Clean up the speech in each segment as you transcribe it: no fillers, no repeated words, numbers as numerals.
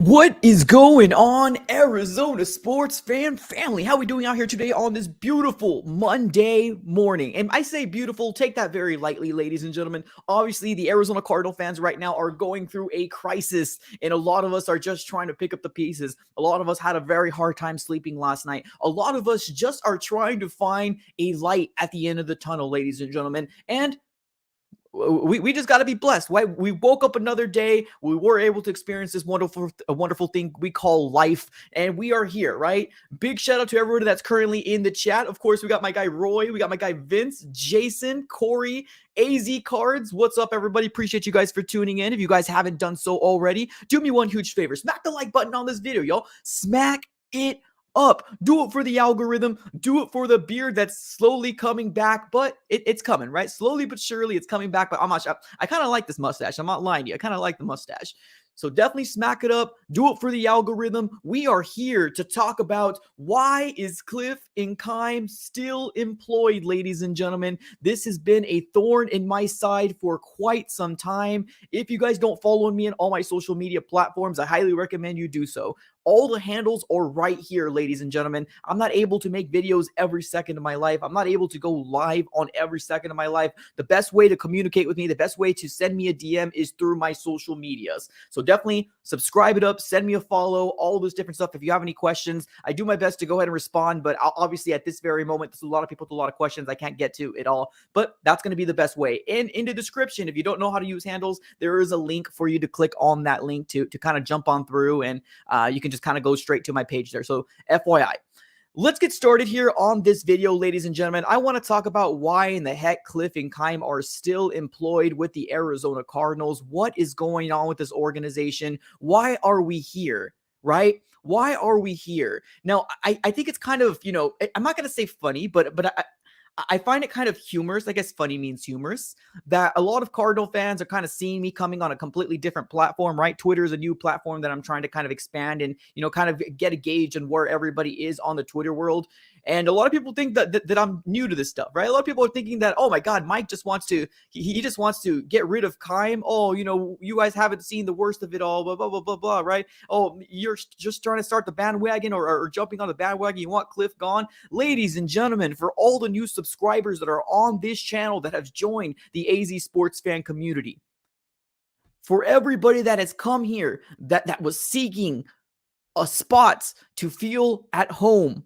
What is going on, Arizona sports fan family? How are we doing out here today on this beautiful Monday morning? And I say beautiful, take that very lightly, ladies and gentlemen. Obviously, the Arizona Cardinal fans right now are going through a crisis, and a lot of us are just trying to pick up the pieces. A lot of us had a very hard time sleeping last night. A lot of us just are trying to find a light at the end of the tunnel, ladies and gentlemen. And we just got to be blessed. Right? We woke up another day. We were able to experience this wonderful thing we call life, and we are here, right? Big shout out to everybody that's currently in the chat. Of course, we got my guy Roy, we got my guy Vince, Jason, Corey, AZ Cards. What's up, everybody? Appreciate you guys for tuning in. If you guys haven't done so already, do me one huge favor. Smack the like button on this video, y'all. Smack it up. Do it for the algorithm. Do it for the beard that's slowly coming back, but it's coming, right? Slowly but surely it's coming back, but I kind of like this mustache. I'm not lying to you. I kind of like the mustache. So definitely smack it up. Do it for the algorithm. We are here to talk about why is Kliff and Keim still employed, ladies and gentlemen. This has been a thorn in my side for quite some time. If you guys don't follow me on all my social media platforms, I highly recommend you do so. All the handles are right here, ladies and gentlemen. I'm not able to make videos every second of my life. I'm not able to go live on every second of my life. The best way to communicate with me, the best way to send me a DM is through my social medias. So definitely subscribe it up, send me a follow, all this different stuff. If you have any questions, I do my best to go ahead and respond, but obviously at this very moment, there's a lot of people with a lot of questions I can't get to it all, but that's going to be the best way. And in the description, if you don't know how to use handles, there is a link for you to click on that link to kind of jump on through, and you can just kind of go straight to my page there. So FYI. Let's get started here on this video, ladies and gentlemen. I want to talk about why in the heck Kliff and Keim are still employed with the Arizona Cardinals. What is going on with this organization? Why are we here, right? Why are we here? Now, I think it's kind of, I'm not going to say funny, but I find it kind of humorous. I guess funny means humorous, that a lot of Cardinal fans are kind of seeing me coming on a completely different platform, right? Twitter is a new platform that I'm trying to kind of expand and, kind of get a gauge on where everybody is on the Twitter world. And a lot of people think that I'm new to this stuff, right? A lot of people are thinking that, oh my God, Mike just wants to, he just wants to get rid of Keim. Oh, you guys haven't seen the worst of it all, blah, blah, blah, blah, blah, right? Oh, you're just trying to start the bandwagon or jumping on the bandwagon. You want Kliff gone. Ladies and gentlemen, for all the new subscribers that are on this channel that have joined the AZ sports fan community, for everybody that has come here that was seeking a spot to feel at home,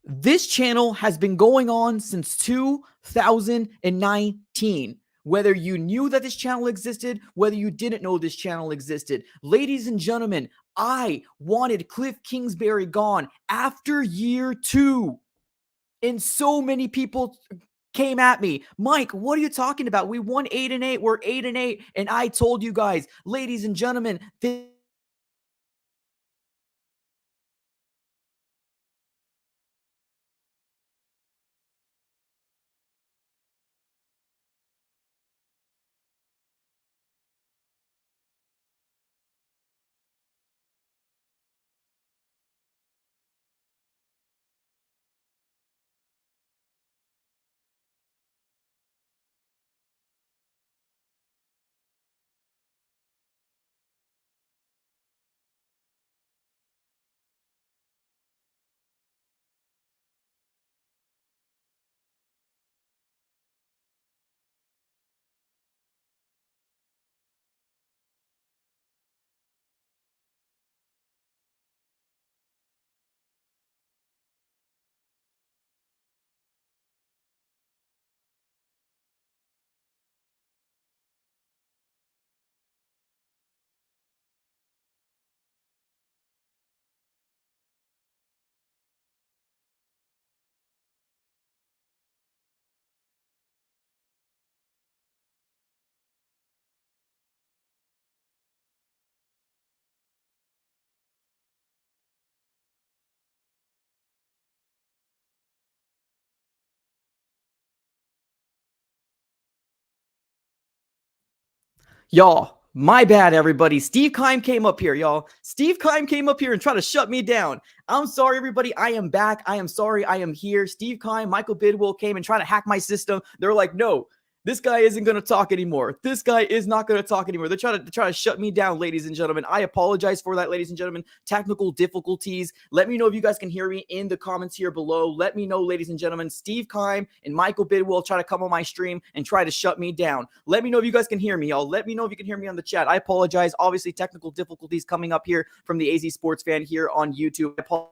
this channel has been going on since 2019. Whether you knew that this channel existed, whether you didn't know this channel existed. Ladies and gentlemen, I wanted Kliff Kingsbury gone after year 2. And so many people came at me. Mike, what are you talking about? We won 8-8. We're 8-8. And I told you guys, ladies and gentlemen, y'all, my bad, everybody. Steve Keim came up here, y'all. Steve Keim came up here and tried to shut me down. I'm sorry, everybody. I am back. I am sorry. I am here. Steve Keim, Michael Bidwell came and tried to hack my system. They're like, no, This guy isn't going to talk anymore. This guy is not going to talk anymore. They're trying to shut me down, ladies and gentlemen. I apologize for that, ladies and gentlemen. Technical difficulties. Let me know if you guys can hear me in the comments here below. Let me know, ladies and gentlemen. Steve Keim and Michael Bidwell try to come on my stream and try to shut me down. Let me know if you guys can hear me, y'all. Let me know if you can hear me on the chat. I apologize. Obviously, technical difficulties coming up here from the AZ Sports Fan here on YouTube. I apologize.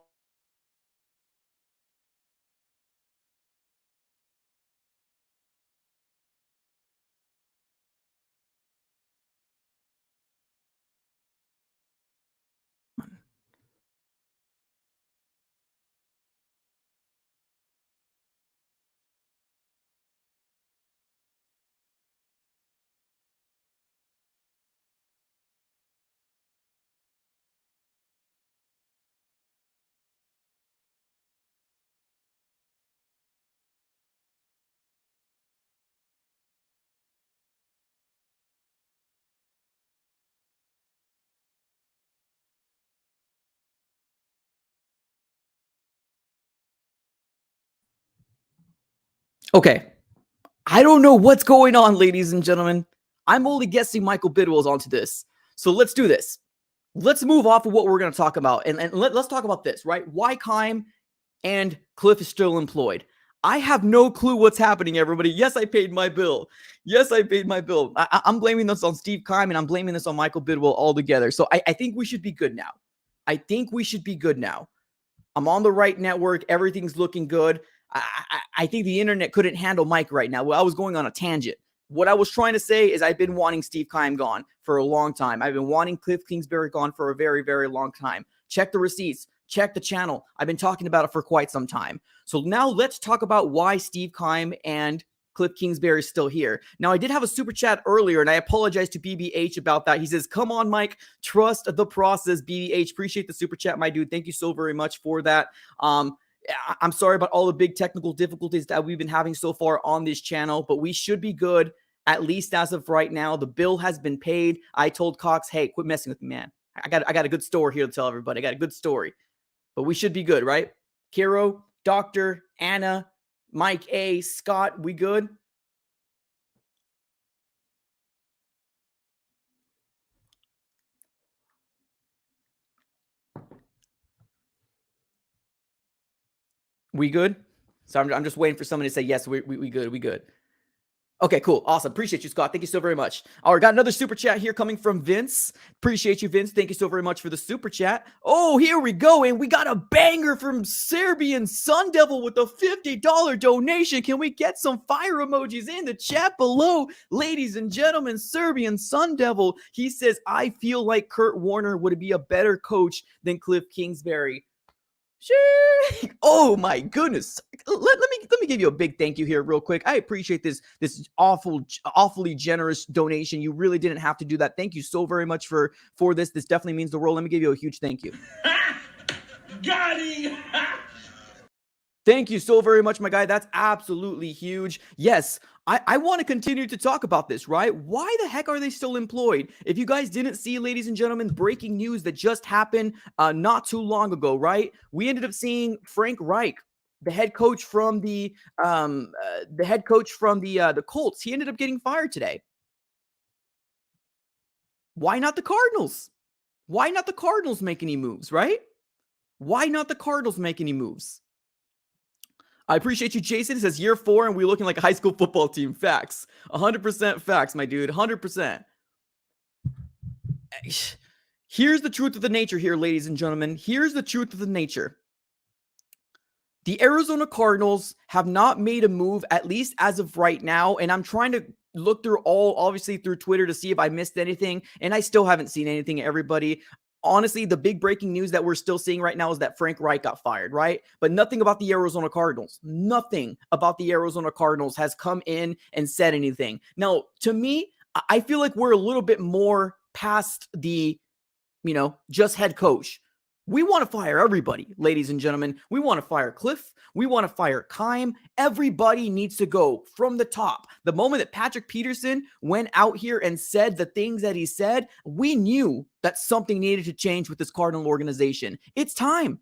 Okay. I don't know what's going on, ladies and gentlemen. I'm only guessing Michael Bidwell's onto this. So let's do this. Let's move off of what we're going to talk about. And let's talk about this, right? Why Keim and Kliff is still employed. I have no clue what's happening, everybody. Yes, I paid my bill. Yes, I paid my bill. I'm blaming this on Steve Keim, and I'm blaming this on Michael Bidwell altogether. So I think we should be good now. I think we should be good now. I'm on the right network. Everything's looking good. I think the internet couldn't handle Mike right now. Well, I was going on a tangent. What I was trying to say is I've been wanting Steve Keim gone for a long time. I've been wanting Kliff Kingsbury gone for a very, very long time. Check the receipts. Check the channel. I've been talking about it for quite some time. So now let's talk about why Steve Keim and Kliff Kingsbury is still here. Now, I did have a super chat earlier, and I apologize to BBH about that. He says, come on, Mike. Trust the process, BBH. Appreciate the super chat, my dude. Thank you so very much for that. I'm sorry about all the big technical difficulties that we've been having so far on this channel, but we should be good, at least as of right now. The bill has been paid. I told Cox, hey, quit messing with me, man. I got a good story here to tell everybody. I got a good story. But we should be good, right? Kiro, Doctor, Anna, Mike A, Scott, we good? We good? So I'm just waiting for somebody to say, yes, we good, we good. Okay, cool. Awesome. Appreciate you, Scott. Thank you so very much. All right, got another super chat here coming from Vince. Appreciate you, Vince. Thank you so very much for the super chat. Oh, here we go. And we got a banger from Serbian Sun Devil with a $50 donation. Can we get some fire emojis in the chat below? Ladies and gentlemen, Serbian Sun Devil, he says, I feel like Kurt Warner would be a better coach than Kliff Kingsbury. Sure. Oh my goodness. Let me give you a big thank you here real quick. I appreciate this awfully generous donation. You really didn't have to do that. Thank you so very much for this. This definitely means the world. Let me give you a huge thank you. Got him. Thank you so very much, my guy. That's absolutely huge. Yes, I want to continue to talk about this, right? Why the heck are they still employed? If you guys didn't see, ladies and gentlemen, breaking news that just happened not too long ago, right? We ended up seeing Frank Reich, the head coach from the Colts. He ended up getting fired today. Why not the Cardinals? Why not the Cardinals make any moves, right? Why not the Cardinals make any moves? I appreciate you, Jason. It says year 4 and we're looking like a high school football team. Facts. 100% facts, my dude. 100%. Here's the truth of the nature here, ladies and gentlemen. Here's the truth of the nature. The Arizona Cardinals have not made a move, at least as of right now. And I'm trying to look through obviously through Twitter to see if I missed anything. And I still haven't seen anything, everybody. Honestly, the big breaking news that we're still seeing right now is that Frank Reich got fired, right? But nothing about the Arizona Cardinals. Nothing about the Arizona Cardinals has come in and said anything. Now, to me, I feel like we're a little bit more past the, just head coach. We want to fire everybody, ladies and gentlemen. We want to fire Kliff. We want to fire Keim. Everybody needs to go from the top. The moment that Patrick Peterson went out here and said the things that he said, we knew that something needed to change with this Cardinal organization. It's time.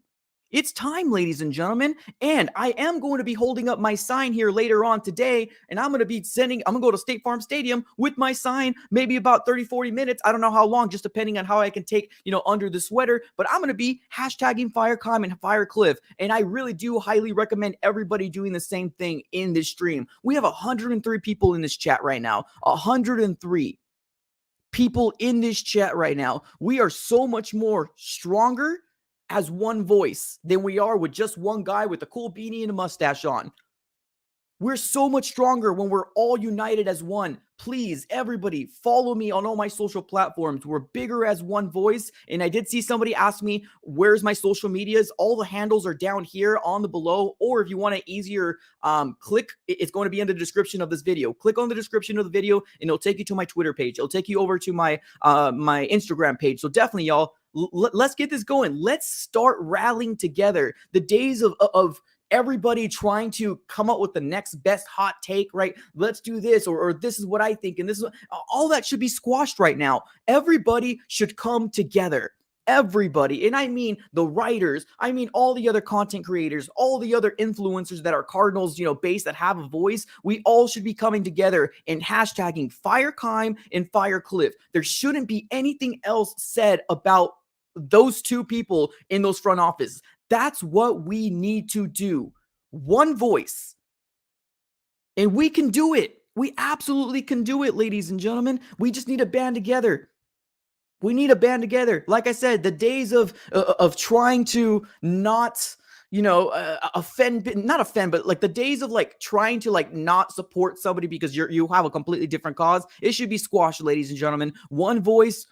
It's time, ladies and gentlemen. And I am going to be holding up my sign here later on today. And I'm going to go to State Farm Stadium with my sign, maybe about 30, 40 minutes. I don't know how long, just depending on how I can take, under the sweater. But I'm going to be hashtagging Fire Keim and Fire Kliff. And I really do highly recommend everybody doing the same thing in this stream. We have 103 people in this chat right now. 103 people in this chat right now. We are so much more stronger as one voice than we are with just one guy with a cool beanie and a mustache on. We're so much stronger when we're all united as one. Please, everybody, follow me on all my social platforms. We're bigger as one voice. And I did see somebody ask me, where's my social medias? All the handles are down here on the below. Or if you want an easier click, it's going to be in the description of this video. Click on the description of the video, and it'll take you to my Twitter page. It'll take you over to my my Instagram page. So definitely, y'all, let's get this going. Let's start rallying together. The days of everybody trying to come up with the next best hot take, right? Let's do this, or this is what I think, and this is all that should be squashed right now. Everybody should come together. Everybody, and I mean the writers, I mean all the other content creators, all the other influencers that are Cardinals, based, that have a voice. We all should be coming together and hashtagging Fire Keim and Fire Kliff. There shouldn't be anything else said about those two people in those front offices. That's what we need to do. One voice. And we can do it. We absolutely can do it, ladies and gentlemen. We just need to band together. We need to band together. Like I said, the days of trying to not, not offend, but like the days of like trying to like not support somebody because you have a completely different cause, it should be squashed, ladies and gentlemen. One voice,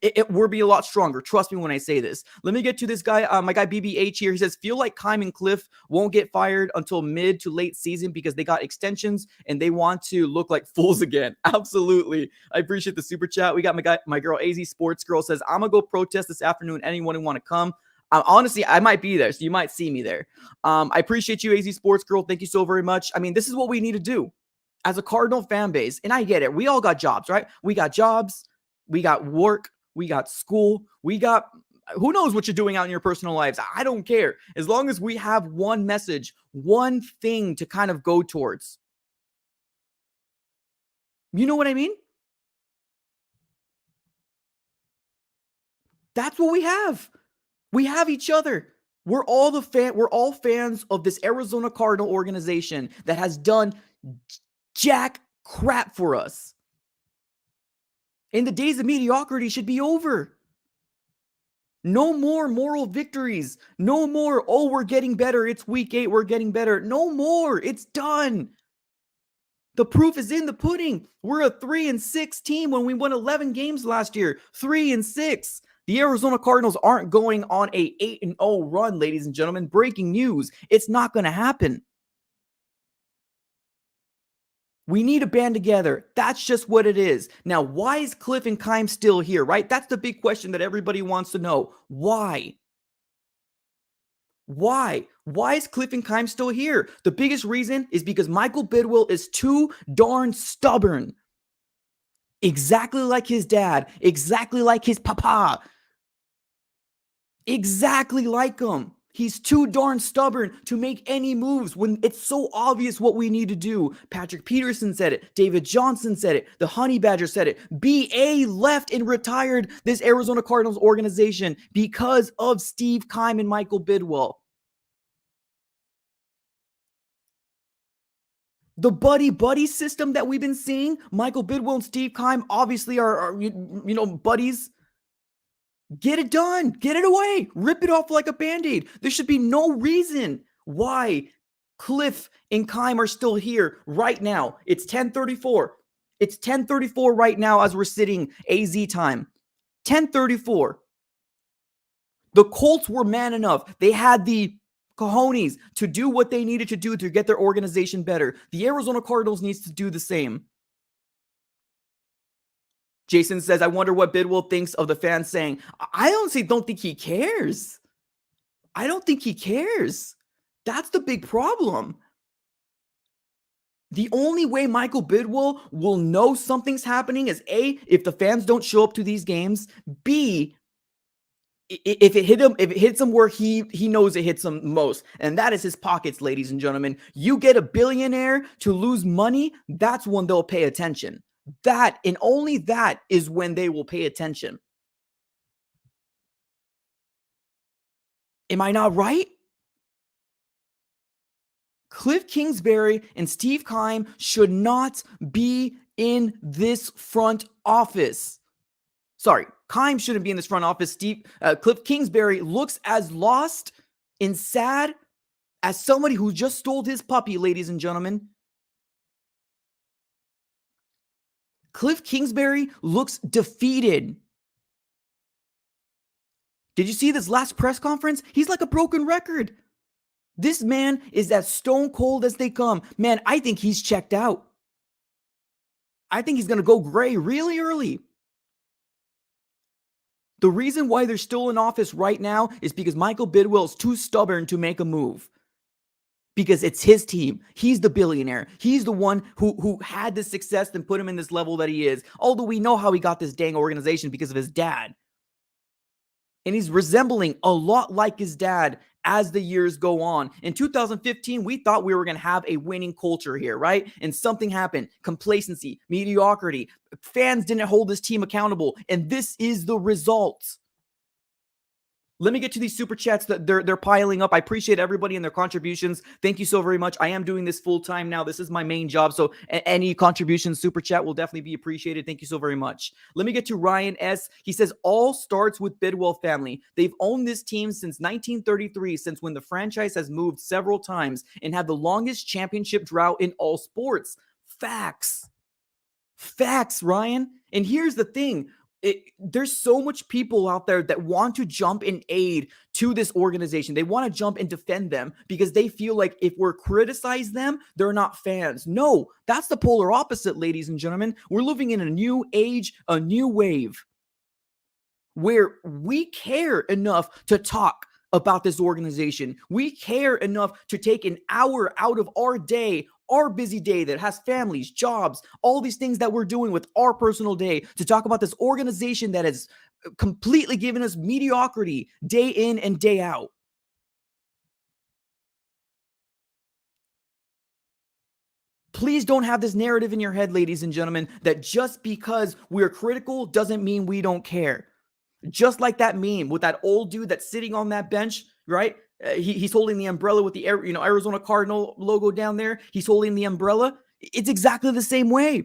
it will be a lot stronger. Trust me when I say this. Let me get to this guy, my guy BBH here. He says, feel like Keim and Kliff won't get fired until mid to late season because they got extensions and they want to look like fools again. Absolutely. I appreciate the super chat. We got my girl AZ Sports Girl says, I'm going to go protest this afternoon. Anyone who want to come? Honestly, I might be there, so you might see me there. I appreciate you, AZ Sports Girl. Thank you so very much. I mean, this is what we need to do as a Cardinal fan base. And I get it. We all got jobs, right? We got jobs. We got work, we got school, we got who knows what you're doing out in your personal lives. I don't care. As long as we have one message, one thing to kind of go towards. You know what I mean? That's what we have. We have each other. We're all fans of this Arizona Cardinal organization that has done jack crap for us. And the days of mediocrity should be over. No more moral victories. No more, oh, we're getting better. It's week 8. We're getting better. No more. It's done. The proof is in the pudding. We're a 3-6 team when we won 11 games last year. 3-6. The Arizona Cardinals aren't going on a 8-0 run, ladies and gentlemen. Breaking news. It's not going to happen. We need to band together. That's just what it is. Now, why is Kliff and Keim still here, right? That's the big question that everybody wants to know. Why? Why? Why is Kliff and Keim still here? The biggest reason is because Michael Bidwill is too darn stubborn. Exactly like his dad. Exactly like his papa. Exactly like him. He's too darn stubborn to make any moves when it's so obvious what we need to do. Patrick Peterson said it. David Johnson said it. The Honey Badger said it. BA left and retired this Arizona Cardinals organization because of Steve Keim and Michael Bidwill. The buddy system that we've been seeing, Michael Bidwill and Steve Keim obviously are buddies. Get it done. Get it away. Rip it off like a Band-Aid. There should be no reason why Kliff and Keim are still here right now. It's 10:34. It's 10:34 right now as we're sitting AZ time. 10:34. The Colts were man enough. They had the cojones to do what they needed to do to get their organization better. The Arizona Cardinals needs to do the same. Jason says, I wonder what Bidwill thinks of the fans saying, I honestly don't think he cares. I don't think he cares. That's the big problem. The only way Michael Bidwill will know something's happening is A, if the fans don't show up to these games, B, If it hits him where he knows it hits him most, and that is his pockets, ladies and gentlemen. You get a billionaire to lose money, that's when they'll pay attention. That and only that is when they will pay attention. Am I not right? Kliff Kingsbury and Steve Keim should not be in this front office. Sorry, Keim shouldn't be in this front office. Kliff Kingsbury looks as lost and sad as somebody who just stole his puppy, ladies and gentlemen. Kliff Kingsbury looks defeated. Did you see this last press conference? He's like a broken record. This man is as stone cold as they come. Man, I think he's checked out. I think he's going to go gray really early. The reason why they're still in office right now is because Michael Bidwill is too stubborn to make a move. Because it's his team. He's the billionaire. He's the one who had this success and put him in this level that he is. Although we know how he got this dang organization because of his dad. And he's resembling a lot like his dad as the years go on. In 2015, we thought we were going to have a winning culture here, right? And something happened. Complacency, mediocrity. Fans didn't hold this team accountable. And this is the result. Let me get to these super chats that they're piling up. I appreciate everybody and their contributions. Thank you so very much. I am doing this full time now. This is my main job. So any contributions, super chat will definitely be appreciated. Thank you so very much. Let me get to Ryan S. He says, all starts with Bidwell family. They've owned this team since 1933, since when the franchise has moved several times and had the longest championship drought in all sports. Facts. Facts, Ryan. And here's the thing. There's so much people out there that want to jump in aid to this organization. They want to jump and defend them because they feel like if we're criticize them, they're not fans. No, that's the polar opposite, ladies and gentlemen. We're living in a new age, a new wave where we care enough to talk about this organization. We care enough to take an hour out of our day, our busy day that has families, jobs, all these things that we're doing with our personal day to talk about this organization that has completely given us mediocrity day in and day out. Please don't have this narrative in your head, ladies and gentlemen, that just because we're critical doesn't mean we don't care. Just like that meme with that old dude that's sitting on that bench, right? He's holding the umbrella with the Arizona Cardinal logo down there. He's holding the umbrella. It's exactly the same way.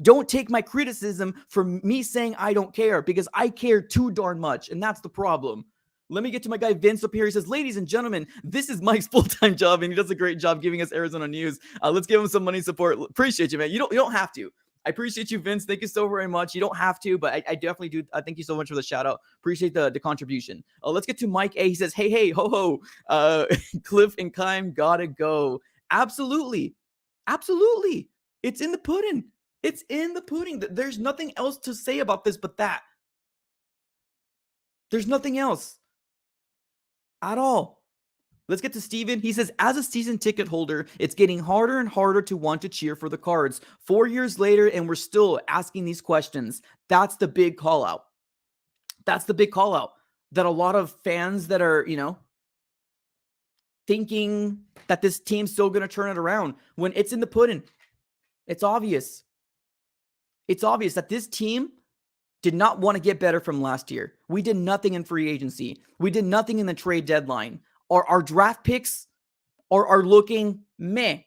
Don't take my criticism for me saying I don't care, because I care too darn much, and that's the problem. Let me get to my guy Vince up here. He says, ladies and gentlemen, this is Mike's full-time job, and he does a great job giving us Arizona news. Let's give him some money support. Appreciate you, man. You don't have to. I appreciate you, Vince. Thank you so very much. You don't have to, but I definitely do. Thank you so much for the shout out. Appreciate the contribution. Let's get to Mike A. He says, hey, ho, ho. Kliff and Keim gotta go. Absolutely. Absolutely. It's in the pudding. It's in the pudding. There's nothing else to say about this but that. There's nothing else at all. Let's get to Steven. He says, as a season ticket holder, it's getting harder and harder to want to cheer for the Cards. 4 years later, and we're still asking these questions. That's the big call out. That's the big call out. That a lot of fans that are, thinking that this team's still going to turn it around when it's in the pudding. It's obvious. It's obvious that this team did not want to get better from last year. We did nothing in free agency. We did nothing in the trade deadline. Our draft picks are looking meh.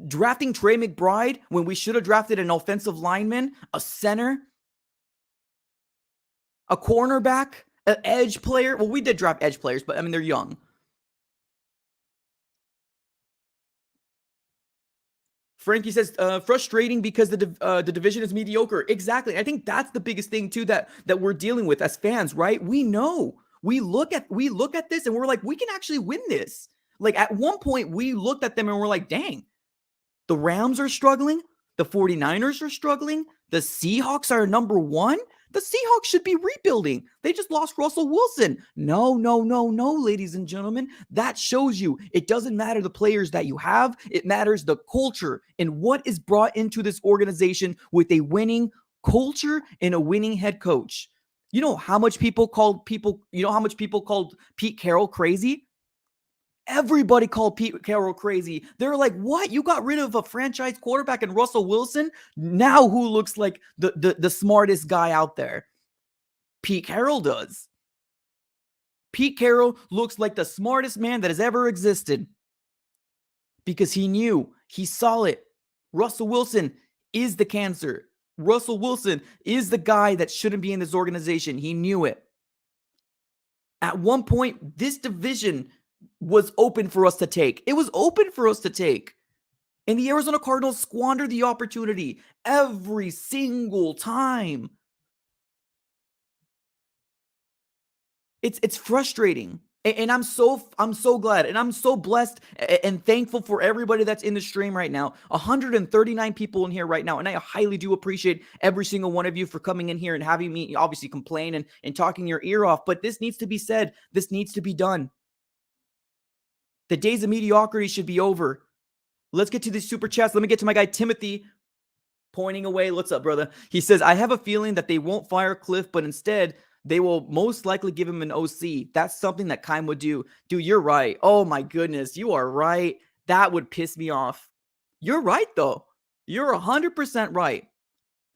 Drafting Trey McBride when we should have drafted an offensive lineman, a center, a cornerback, an edge player. Well, we did draft edge players, but they're young. Frankie says, frustrating because the division is mediocre. Exactly. I think that's the biggest thing too that we're dealing with as fans, right? We know. We look at this and we're like, we can actually win this. Like at one point we looked at them and we're like, dang, the Rams are struggling. The 49ers are struggling. The Seahawks are number one. The Seahawks should be rebuilding. They just lost Russell Wilson. No, ladies and gentlemen. That shows you it doesn't matter the players that you have. It matters the culture and what is brought into this organization with a winning culture and a winning head coach. You know how much people called Pete Carroll crazy? Everybody called Pete Carroll crazy. They're like, "What? You got rid of a franchise quarterback and Russell Wilson? Now who looks like the smartest guy out there?" Pete Carroll does. Pete Carroll looks like the smartest man that has ever existed because he saw it. Russell Wilson is the cancer. Russell Wilson is the guy that shouldn't be in this organization. He knew it. At one point, this division was open for us to take. It was open for us to take. And the Arizona Cardinals squandered the opportunity every single time. It's frustrating. And I'm so glad and I'm so blessed and thankful for everybody that's in the stream right now. 139 people in here right now. And I highly do appreciate every single one of you for coming in here and having me obviously complain and talking your ear off. But this needs to be said. This needs to be done. The days of mediocrity should be over. Let's get to these super chats. Let me get to my guy Timothy pointing away. What's up, brother? He says, I have a feeling that they won't fire Kliff, but instead they will most likely give him an OC. That's something that Keim would do. Dude, you're right. Oh my goodness. You are right. That would piss me off. You're right, though. You're 100% right.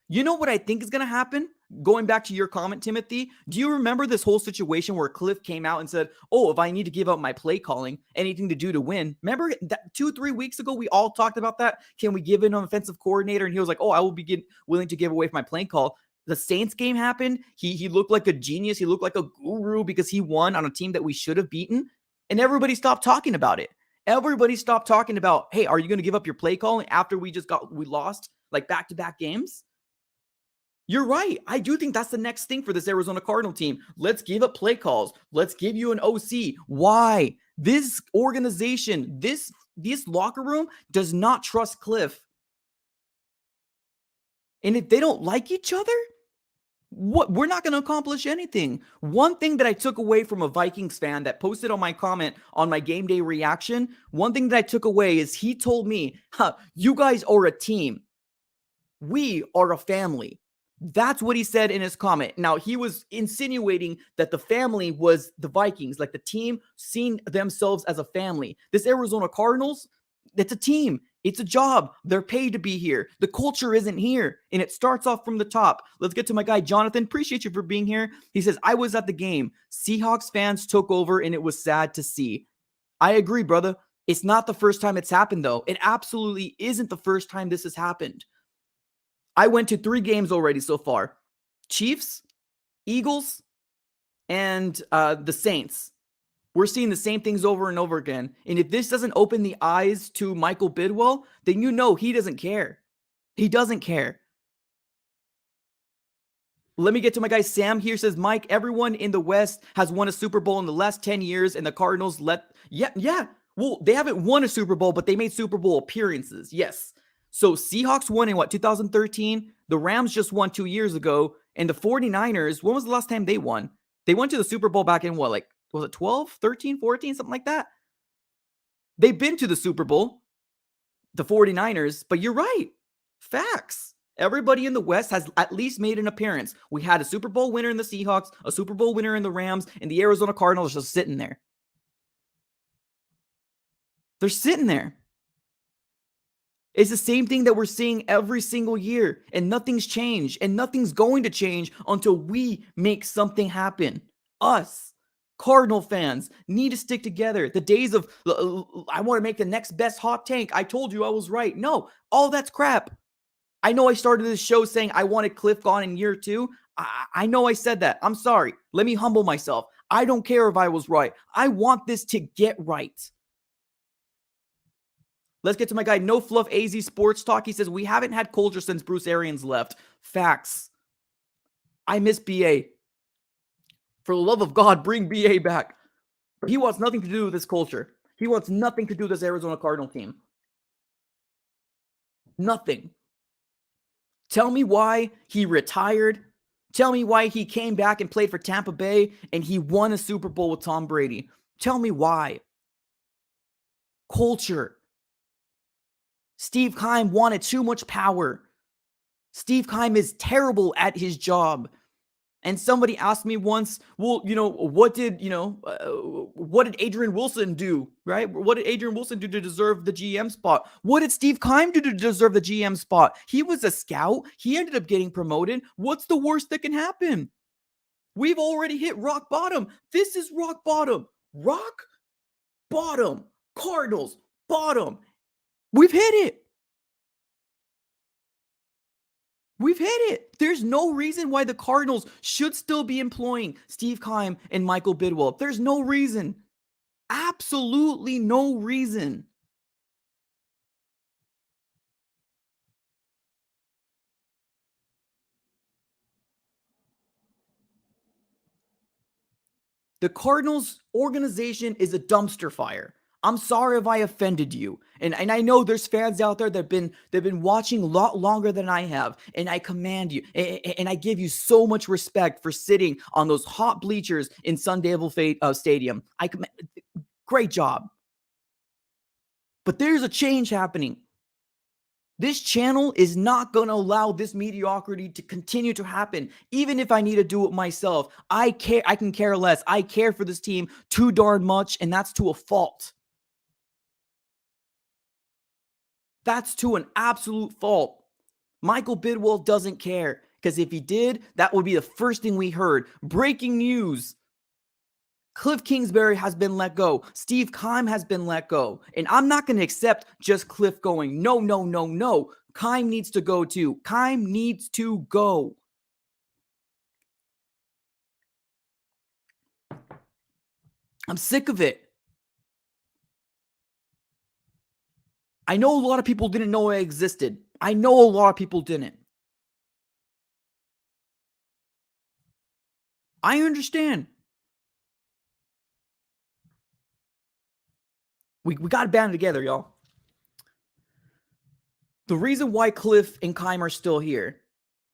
You know what I think is going to happen? Going back to your comment, Timothy, do you remember this whole situation where Kliff came out and said, oh, if I need to give up my play calling, anything to do to win? Remember that 2-3 weeks ago, we all talked about that. Can we give in an offensive coordinator? And he was like, oh, I will be willing to give away my play call. The Saints game happened. He looked like a genius. He looked like a guru because he won on a team that we should have beaten. And everybody stopped talking about it. Everybody stopped talking about, hey, are you going to give up your play calling after we lost like back-to-back games? You're right. I do think that's the next thing for this Arizona Cardinal team. Let's give up play calls. Let's give you an OC. Why? This organization, this locker room does not trust Kliff. And if they don't like each other, we're not going to accomplish anything. One thing that I took away from a Vikings fan that posted on my comment on my game day reaction, one thing that I took away is he told me, you guys are a team. We are a family. That's what he said in his comment. Now, he was insinuating that the family was the Vikings, like the team seeing themselves as a family. This Arizona Cardinals, it's a team. It's a job. They're paid to be here. The culture isn't here, and it starts off from the top. Let's get to my guy, Jonathan. Appreciate you for being here. He says, I was at the game. Seahawks fans took over, and it was sad to see. I agree, brother. It's not the first time it's happened, though. It absolutely isn't the first time this has happened. I went to 3 games already so far. Chiefs, Eagles, and the Saints. We're seeing the same things over and over again. And if this doesn't open the eyes to Michael Bidwell, then you know he doesn't care. He doesn't care. Let me get to my guy Sam here. Says, Mike, everyone in the West has won a Super Bowl in the last 10 years, and the Cardinals Yeah. Well, they haven't won a Super Bowl, but they made Super Bowl appearances. Yes. So Seahawks won in 2013? The Rams just won 2 years ago. And the 49ers, when was the last time they won? They went to the Super Bowl back in was it 12, 13, 14, something like that? They've been to the Super Bowl, the 49ers, but you're right. Facts. Everybody in the West has at least made an appearance. We had a Super Bowl winner in the Seahawks, a Super Bowl winner in the Rams, and the Arizona Cardinals just sitting there. They're sitting there. It's the same thing that we're seeing every single year, and nothing's changed, and nothing's going to change until we make something happen. Us, Cardinal fans, need to stick together. The days of, I want to make the next best hot tank. I told you I was right. No, all that's crap. I know I started this show saying I wanted Kliff gone in year 2. I know I said that. I'm sorry. Let me humble myself. I don't care if I was right. I want this to get right. Let's get to my guy, No Fluff AZ Sports Talk. He says, we haven't had culture since Bruce Arians left. Facts. I miss BA. For the love of God, bring BA back. He wants nothing to do with this culture. He wants nothing to do with this Arizona Cardinal team. Nothing. Tell me why he retired. Tell me why he came back and played for Tampa Bay and he won a Super Bowl with Tom Brady. Tell me why. Culture. Steve Keim wanted too much power. Steve Keim is terrible at his job. And somebody asked me once, well, what did Adrian Wilson do, right? What did Adrian Wilson do to deserve the GM spot? What did Steve Keim do to deserve the GM spot? He was a scout. He ended up getting promoted. What's the worst that can happen? We've already hit rock bottom. This is rock bottom. Rock bottom. Cardinals bottom. We've hit it. We've hit it. There's no reason why the Cardinals should still be employing Steve Keim and Michael Bidwell. There's no reason. Absolutely no reason. The Cardinals organization is a dumpster fire. I'm sorry if I offended you. And I know there's fans out there that have been watching a lot longer than I have. And I command you. And I give you so much respect for sitting on those hot bleachers in Sun Devil Stadium. Great job. But there's a change happening. This channel is not going to allow this mediocrity to continue to happen. Even if I need to do it myself, I can care less. I care for this team too darn much, and that's to a fault. That's to an absolute fault. Michael Bidwell doesn't care, because if he did, that would be the first thing we heard. Breaking news. Kliff Kingsbury has been let go. Steve Keim has been let go. And I'm not going to accept just Kliff going. No, no, no, no. Keim needs to go too. Keim needs to go. I'm sick of it. I know a lot of people didn't know I existed. I know a lot of people didn't. I understand. We got to band together, y'all. The reason why Kliff and Keim are still here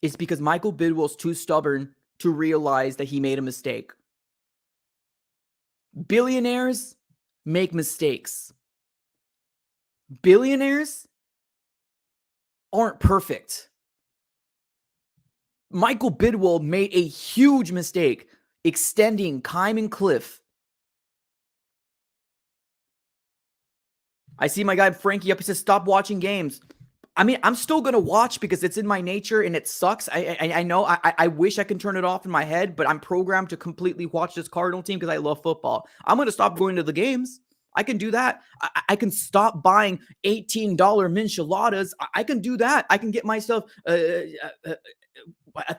is because Michael Bidwell's too stubborn to realize that he made a mistake. Billionaires make mistakes. Billionaires aren't perfect. Michael Bidwell made a huge mistake extending Keim and Kliff. I see my guy Frankie up. He says, stop watching games. I mean, I'm still going to watch because it's in my nature and it sucks. I know I wish I can turn it off in my head, but I'm programmed to completely watch this Cardinal team because I love football. I'm going to stop going to the games. I can do that. I can stop buying $18 mincheladas. I can do that. I can get myself a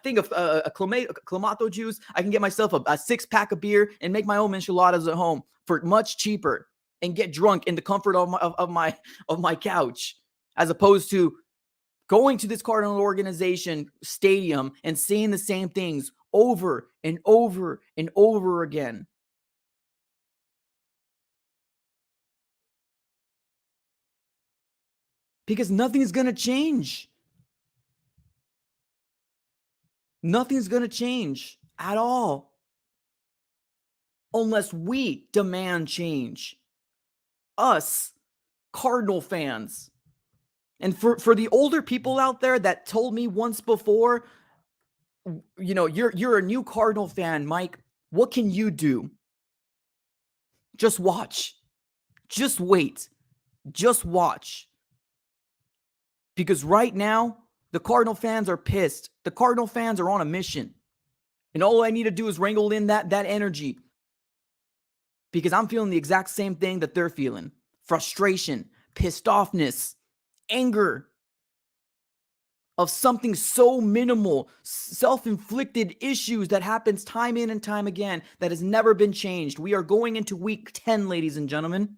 thing of clamato juice. I can get myself a 6-pack of beer and make my own enchiladas at home for much cheaper and get drunk in the comfort of my couch, as opposed to going to this Cardinal organization stadium and seeing the same things over and over and over again. Because nothing's going to change. Nothing's going to change at all unless we demand change. Us, Cardinal fans. And for the older people out there that told me once before, you're a new Cardinal fan, Mike, what can you do? Just watch. Just wait. Just watch. Because right now, the Cardinal fans are pissed. The Cardinal fans are on a mission. And all I need to do is wrangle in that energy. Because I'm feeling the exact same thing that they're feeling. Frustration, pissed offness, anger of something so minimal, self-inflicted issues that happens time in and time again that has never been changed. We are going into week 10, ladies and gentlemen.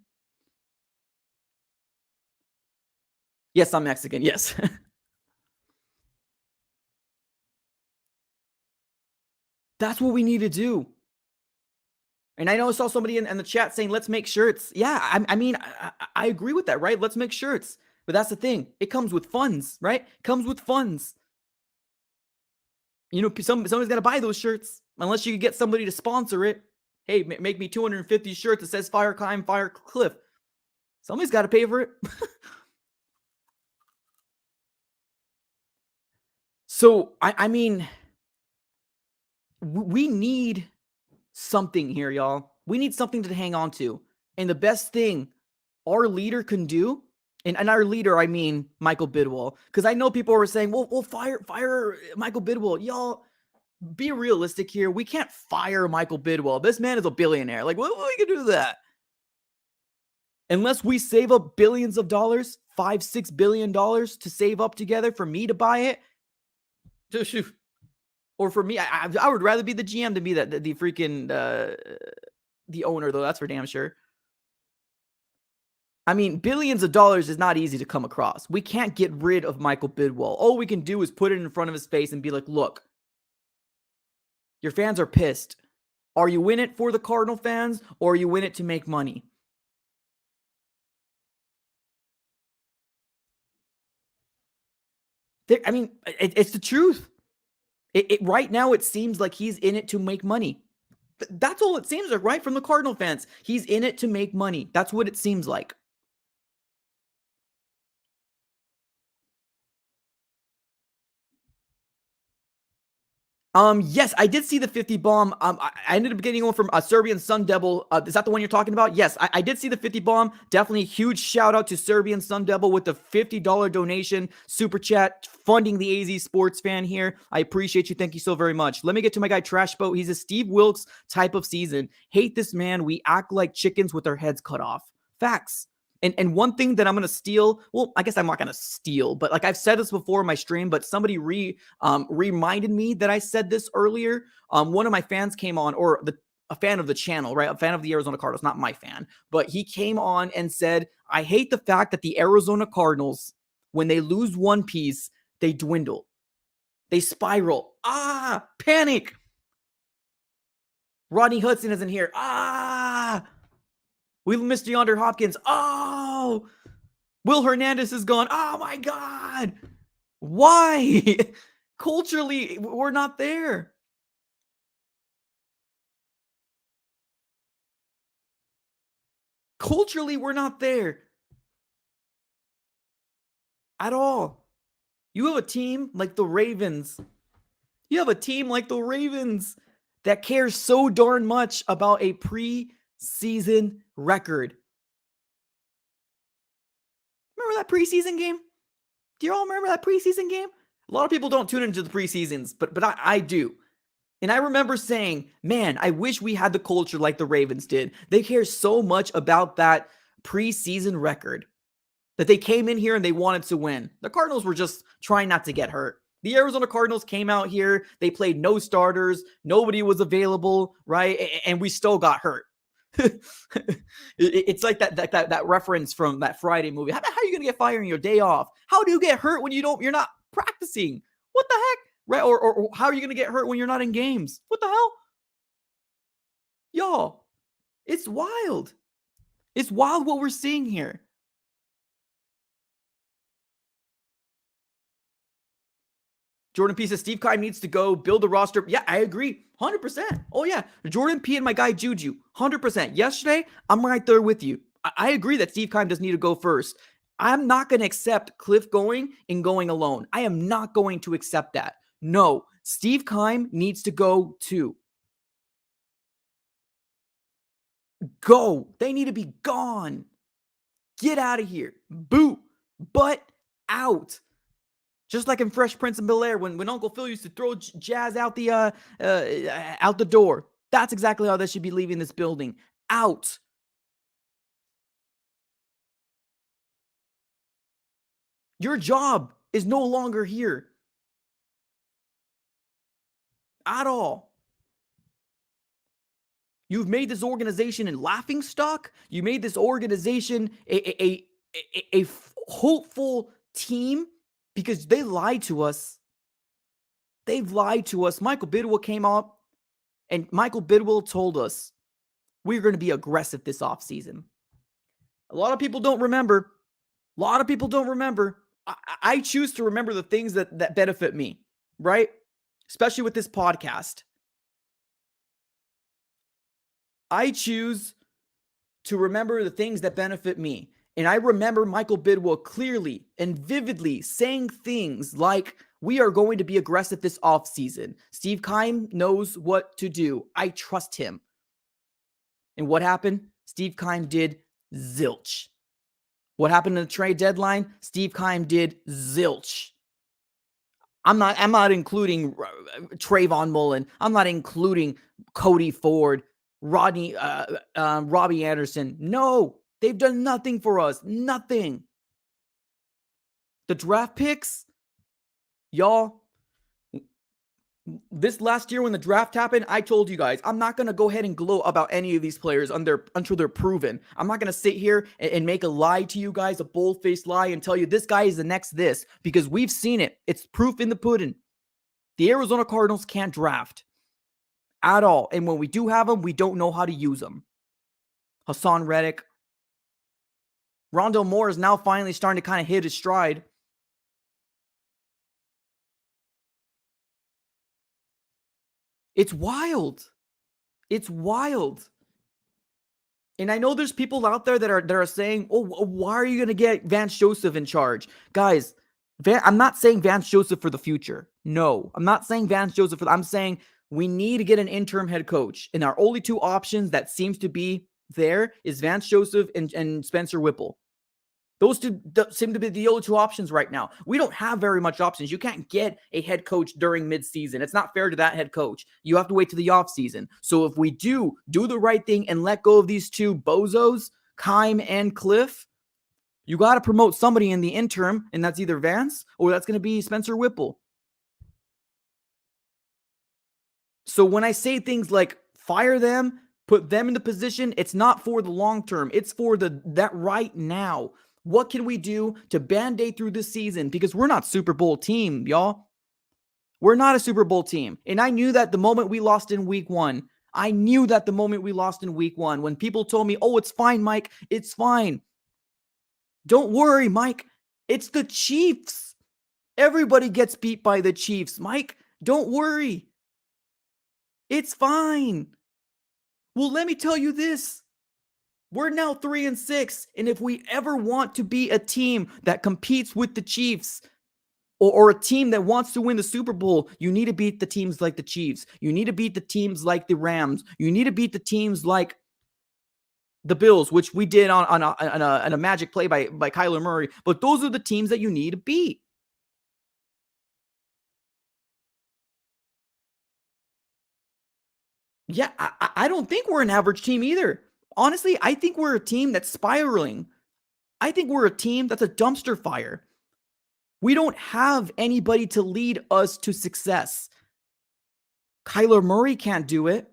Yes, I'm Mexican. Yes. That's what we need to do. And I know I saw somebody in the chat saying, let's make shirts. Yeah, I agree with that, right? Let's make shirts. But that's the thing. It comes with funds, right? It comes with funds. Somebody's got to buy those shirts. Unless you get somebody to sponsor it. Hey, make me 250 shirts that says Fire Keim, Fire Kliff. Somebody's got to pay for it. So, I mean, we need something here, y'all. We need something to hang on to. And the best thing our leader can do, and our leader, I mean Michael Bidwell, because I know people were saying, well, we'll fire Michael Bidwell. Y'all, be realistic here. We can't fire Michael Bidwell. This man is a billionaire. Like, what we can do that? Unless we save up billions of dollars, $5-6 billion to save up together for me to buy it. Or for me, I would rather be the GM than be the freaking the owner, though. That's for damn sure. I mean, billions of dollars is not easy to come across. We can't get rid of Michael Bidwell. All we can do is put it in front of his face and be like, look, your fans are pissed. Are you in it for the Cardinal fans, or are you in it to make money? I mean, it's the truth. Right now, it seems like he's in it to make money. That's all it seems like, right? From the Cardinal fans. He's in it to make money. That's what it seems like. Yes, I did see the 50 bomb. I ended up getting one from Serbian Sun Devil. Is that the one you're talking about? Yes, I did see the 50 bomb. Definitely a huge shout out to Serbian Sun Devil with the $50 donation super chat funding the AZ Sports Fan here. I appreciate you. Thank you so very much. Let me get to my guy Trash Boat. He's a Steve Wilkes type of season. Hate this man. We act like chickens with our heads cut off. Facts. And one thing that I'm going to steal, well, I guess I'm not going to steal, but like I've said this before in my stream, but somebody reminded me that I said this earlier. One of my fans came on, or a fan of the channel, right? A fan of the Arizona Cardinals, not my fan, but he came on and said, I hate the fact that the Arizona Cardinals, when they lose one piece, they dwindle. They spiral. Panic. Rodney Hudson isn't here. We missed DeAndre Hopkins. Oh, Will Hernandez is gone. Oh my God. Why? Culturally, we're not there. Culturally, we're not there at all. You have a team like the Ravens. You have a team like the Ravens that cares so darn much about a preseason record. Remember that preseason game? Do you all remember that preseason game? A lot of people don't tune into the preseasons, but I do. And I remember saying, man, I wish we had the culture like the Ravens did. They care so much about that preseason record that they came in here and they wanted to win. The Cardinals were just trying not to get hurt. The Arizona Cardinals came out here. They played no starters. Nobody was available, right? And we still got hurt. It's like that reference from that Friday movie. How are you going to get fired on your day off? How do you get hurt when you're not practicing? What the heck? Right? Or how are you going to get hurt when you're not in games? What the hell? Y'all, it's wild. It's wild what we're seeing here. Jordan P says Steve Keim needs to go build a roster. Yeah, I agree. 100%. Oh, yeah. Jordan P and my guy Juju. 100%. Yesterday, I'm right there with you. I agree that Steve Keim does need to go first. I'm not going to accept Kliff going and going alone. I am not going to accept that. No, Steve Keim needs to go too. Go. They need to be gone. Get out of here. Boo. Butt out. Just like in Fresh Prince of Bel-Air when Uncle Phil used to throw Jazz out the door. That's exactly how they should be leaving this building. Out. Your job is no longer here. At all. You've made this organization a laughingstock. You made this organization a hopeful team because they lied to us. They've lied to us. Michael Bidwell came up, and Michael Bidwell told us we're going to be aggressive this offseason. A lot of people don't remember. I choose to remember the things that benefit me, right? Especially with this podcast. I choose to remember the things that benefit me. And I remember Michael Bidwell clearly and vividly saying things like, we are going to be aggressive this offseason. Steve Keim knows what to do. I trust him. And what happened? Steve Keim did zilch. What happened in the trade deadline? Steve Keim did zilch. I'm not including Trayvon Mullen. I'm not including Cody Ford, Robbie Anderson. No, they've done nothing for us. Nothing. The draft picks, y'all, this last year when the draft happened, I told you guys, I'm not going to go ahead and gloat about any of these players until they're proven. I'm not going to sit here and make a lie to you guys, a bold-faced lie, and tell you this guy is the next this, because we've seen it. It's proof in the pudding. The Arizona Cardinals can't draft at all. And when we do have them, we don't know how to use them. Hassan Reddick. Rondell Moore is now finally starting to kind of hit his stride. It's wild. It's wild. And I know there's people out there that are saying, oh, why are you going to get Vance Joseph in charge? Guys, I'm not saying Vance Joseph for the future. No, I'm not saying Vance Joseph. I'm saying we need to get an interim head coach. And our only two options that seems to be there is Vance Joseph and Spencer Whipple. Those two seem to be the only two options right now. We don't have very much options. You can't get a head coach during midseason. It's not fair to that head coach. You have to wait to the offseason. So if we do the right thing and let go of these two bozos, Keim and Kliff, you got to promote somebody in the interim, and that's either Vance or that's going to be Spencer Whipple. So when I say things like fire them, put them in the position, it's not for the long term. It's for that right now. What can we do to band-aid through this season? Because we're not Super Bowl team, y'all. We're not a Super Bowl team. And I knew that the moment we lost in week one. I knew that the moment we lost in week one. When people told me, oh, it's fine, Mike. It's fine. Don't worry, Mike. It's the Chiefs. Everybody gets beat by the Chiefs. Mike, don't worry. It's fine. Well, let me tell you this. We're now 3-6, and if we ever want to be a team that competes with the Chiefs or a team that wants to win the Super Bowl, you need to beat the teams like the Chiefs. You need to beat the teams like the Rams. You need to beat the teams like the Bills, which we did on a magic play by Kyler Murray. But those are the teams that you need to beat. Yeah, I don't think we're an average team either. Honestly, I think we're a team that's spiraling. I think we're a team that's a dumpster fire. We don't have anybody to lead us to success. Kyler Murray can't do it.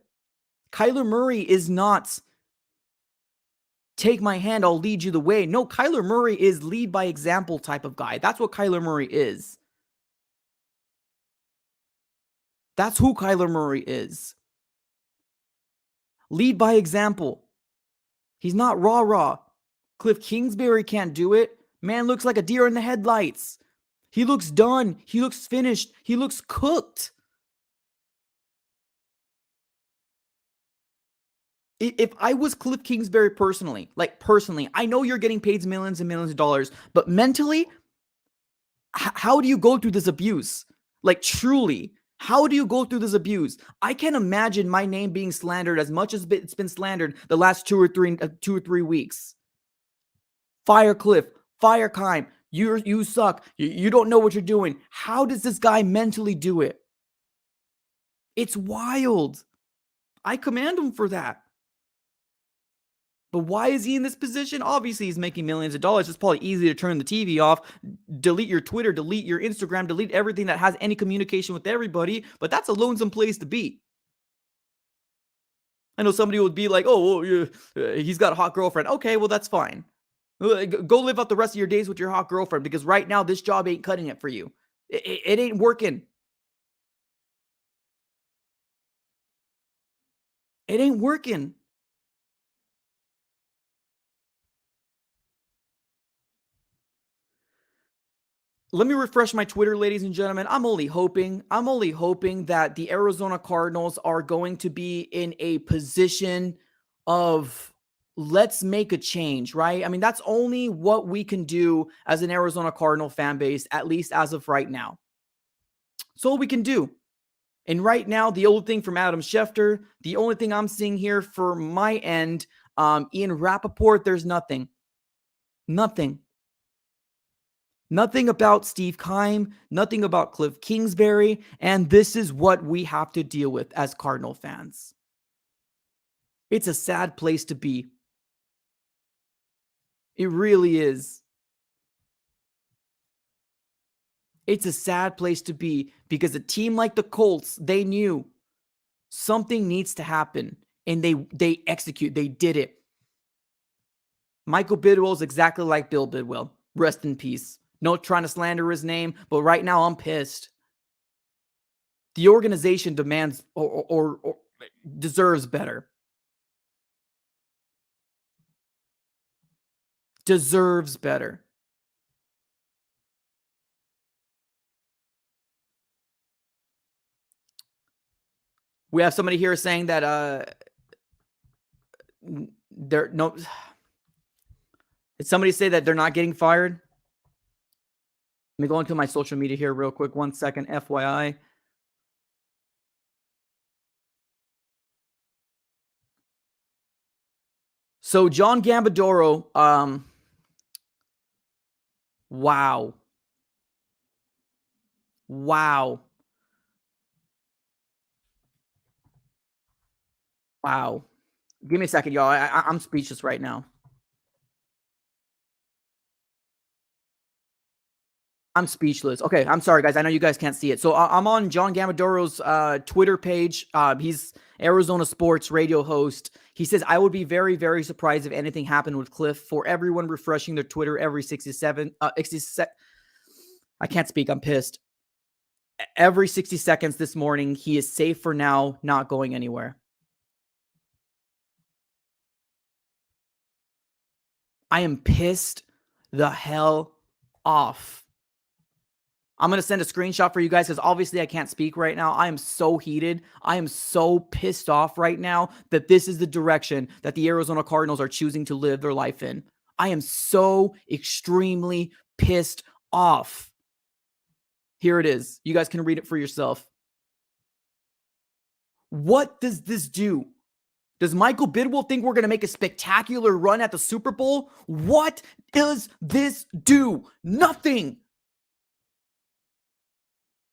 Kyler Murray is not take my hand, I'll lead you the way. No, Kyler Murray is lead by example type of guy. That's what Kyler Murray is. That's who Kyler Murray is. Lead by example. He's not rah-rah. Kliff Kingsbury can't do it. Man looks like a deer in the headlights. He looks done. He looks finished. He looks cooked. If I was Kliff Kingsbury personally, I know you're getting paid millions and millions of dollars, but mentally, how do you go through this abuse? Like, truly, how do you go through this abuse? I can't imagine my name being slandered as much as it's been slandered the last 2 or 3 weeks. Fire Kliff, fire Keim. You suck. You don't know what you're doing. How does this guy mentally do it? It's wild. I commend him for that. But why is he in this position? Obviously, he's making millions of dollars. It's probably easy to turn the TV off, delete your Twitter, delete your Instagram, delete everything that has any communication with everybody. But that's a lonesome place to be. I know somebody would be like, oh, well, he's got a hot girlfriend. Okay, well, that's fine. Go live out the rest of your days with your hot girlfriend, because right now this job ain't cutting it for you. It ain't working. It ain't working. Let me refresh my Twitter, ladies and gentlemen. I'm only hoping that the Arizona Cardinals are going to be in a position of let's make a change, right? I mean, that's only what we can do as an Arizona Cardinal fan base, at least as of right now. It's all we can do. And right now, the old thing from Adam Schefter, the only thing I'm seeing here for my end, Ian Rappaport, there's nothing. Nothing. Nothing about Steve Keim, nothing about Kliff Kingsbury, and this is what we have to deal with as Cardinal fans. It's a sad place to be. It really is. It's a sad place to be because a team like the Colts, they knew something needs to happen, and they execute. They did it. Michael Bidwell is exactly like Bill Bidwell. Rest in peace. No trying to slander his name, but right now I'm pissed. The organization demands or deserves better. Deserves better. We have somebody here saying that they're no. Did somebody say that they're not getting fired? Let me go into my social media here real quick. 1 second, FYI. So John Gambadoro, wow. Wow. Wow. Give me a second, y'all. I'm speechless right now. I'm speechless. Okay, I'm sorry, guys. I know you guys can't see it. So I'm on John Gamadoro's Twitter page. He's Arizona sports radio host. He says, I would be very, very surprised if anything happened with Kliff. For everyone refreshing their Twitter every 67, I can't speak. I'm pissed. Every 60 seconds this morning, he is safe for now, not going anywhere. I am pissed the hell off. I'm going to send a screenshot for you guys because obviously I can't speak right now. I am so heated. I am so pissed off right now that this is the direction that the Arizona Cardinals are choosing to live their life in. I am so extremely pissed off. Here it is. You guys can read it for yourself. What does this do? Does Michael Bidwell think we're going to make a spectacular run at the Super Bowl? What does this do? Nothing.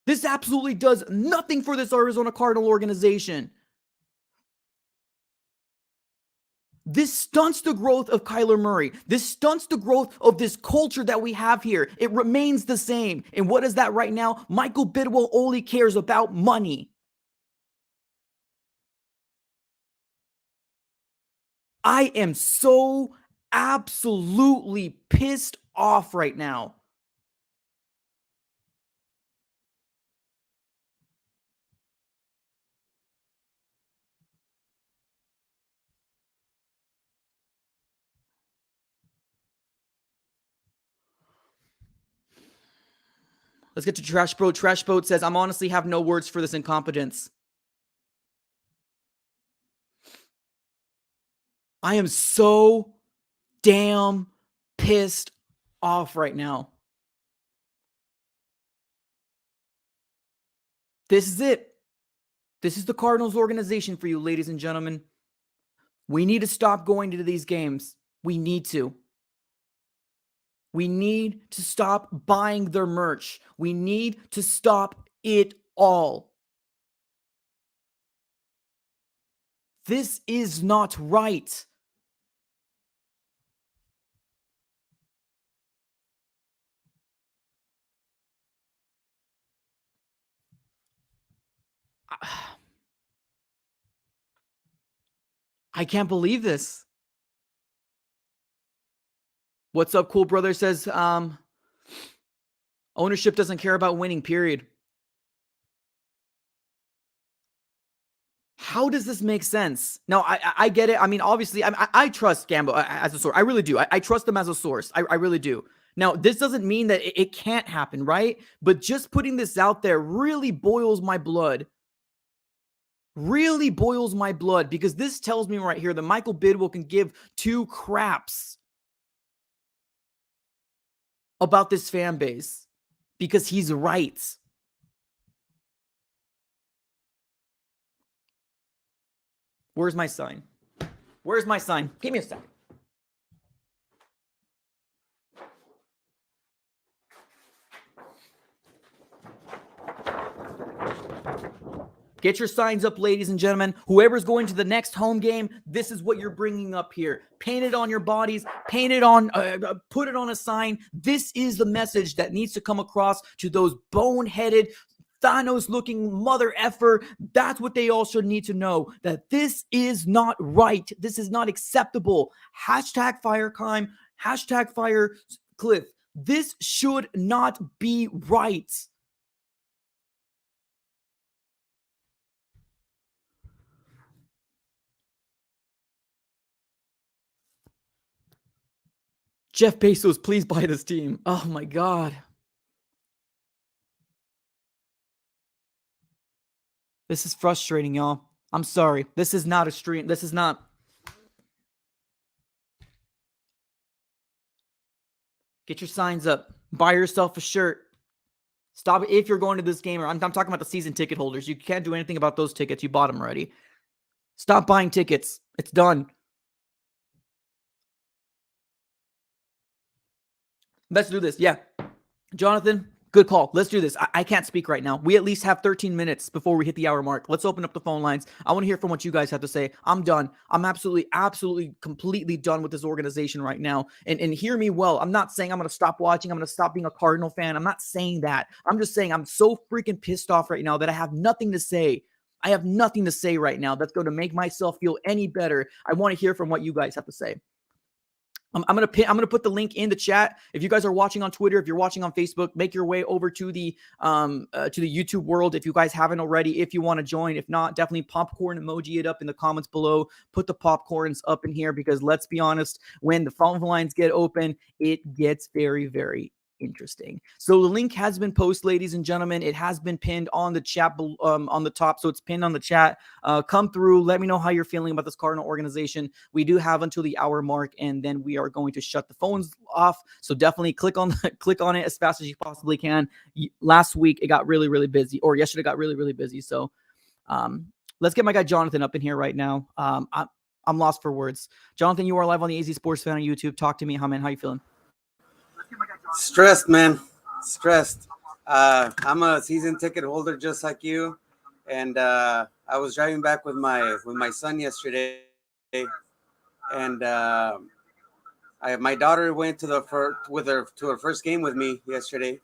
This absolutely does nothing for this Arizona Cardinal organization. This stunts the growth of Kyler Murray. This stunts the growth of this culture that we have here. It remains the same. And what is that right now? Michael Bidwell only cares about money. I am so absolutely pissed off right now. Let's get to Trash Boat. Trash Boat says, I'm honestly have no words for this incompetence. I am so damn pissed off right now. This is it. This is the Cardinals organization for you, ladies and gentlemen. We need to stop going to these games. We need to. We need to stop buying their merch. We need to stop it all. This is not right. I can't believe this. What's up, cool brother says, ownership doesn't care about winning, period. How does this make sense? No, I get it. I mean, obviously, I trust Gambo as a source. I really do. I trust him as a source. I really do. Now, this doesn't mean that it can't happen, right? But just putting this out there really boils my blood. really boils my blood, because this tells me right here that Michael Bidwill can give two craps about this fan base, because he's right. Where's my sign? Where's my sign? Give me a second. Get your signs up, ladies and gentlemen. Whoever's going to the next home game, this is what you're bringing up here. Paint it on your bodies. Paint it on, put it on a sign. This is the message that needs to come across to those boneheaded, Thanos-looking mother effer. That's what they all should need to know, that this is not right. This is not acceptable. Hashtag fire Keim. Hashtag fire Kliff. This should not be right. Jeff Bezos, please buy this team. Oh my God. This is frustrating, y'all. I'm sorry. This is not a stream. This is not. Get your signs up. Buy yourself a shirt. Stop it if you're going to this game. I'm talking about the season ticket holders. You can't do anything about those tickets. You bought them already. Stop buying tickets. It's done. Let's do this. Yeah. Jonathan, good call. Let's do this. I can't speak right now. We at least have 13 minutes before we hit the hour mark. Let's open up the phone lines. I want to hear from what you guys have to say. I'm done. I'm absolutely, completely done with this organization right now. And hear me well. I'm not saying I'm going to stop watching. I'm going to stop being a Cardinal fan. I'm not saying that. I'm just saying I'm so freaking pissed off right now that I have nothing to say. I have nothing to say right now that's going to make myself feel any better. I want to hear from what you guys have to say. I'm gonna put the link in the chat. If you guys are watching on Twitter, if you're watching on Facebook, make your way over to the YouTube world if you guys haven't already. If you want to join, if not, definitely popcorn emoji it up in the comments below. Put the popcorns up in here, because let's be honest, when the phone lines get open, it gets very, very interesting. So the link has been posted, ladies and gentlemen. It has been pinned on the chat on the top, so it's pinned on the chat. Come through. Let me know how you're feeling about this Cardinal organization. We do have until the hour mark, and then we are going to shut the phones off. So definitely click on it as fast as you possibly can. Last week it got really, really busy, or yesterday got really, really busy. So let's get my guy Jonathan up in here right now. I'm lost for words. Jonathan, you are live on the AZ Sports Fan on YouTube. Talk to me, man. How you feeling? Stressed, man. Stressed. I'm a season ticket holder just like you, and I was driving back with my son yesterday, and my daughter went to her first game with me yesterday,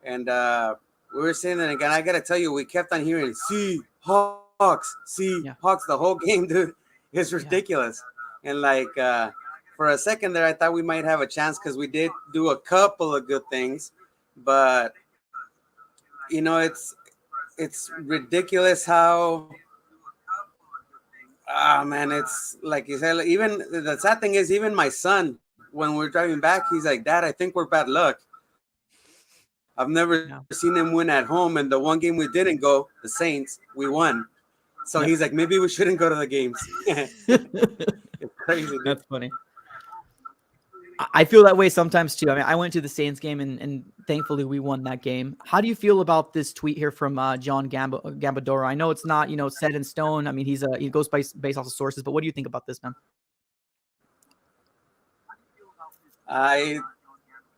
and we were saying that again. I gotta tell you, we kept on hearing "See Hawks, see Hawks" the whole game, dude. It's ridiculous, and like. For a second there, I thought we might have a chance because we did do a couple of good things, but it's ridiculous how man, it's like you said. Even the sad thing is, even my son, when we're driving back, he's like, "Dad, I think we're bad luck. I've never seen him win at home, and the one game we didn't go, the Saints, we won." So he's like, maybe we shouldn't go to the games. It's crazy, dude. That's funny. I feel that way sometimes too. I mean, I went to the Saints game and thankfully we won that game. How do you feel about this tweet here from John Gambadoro? I know it's not, set in stone. I mean, he goes based off of sources, but what do you think about this, man?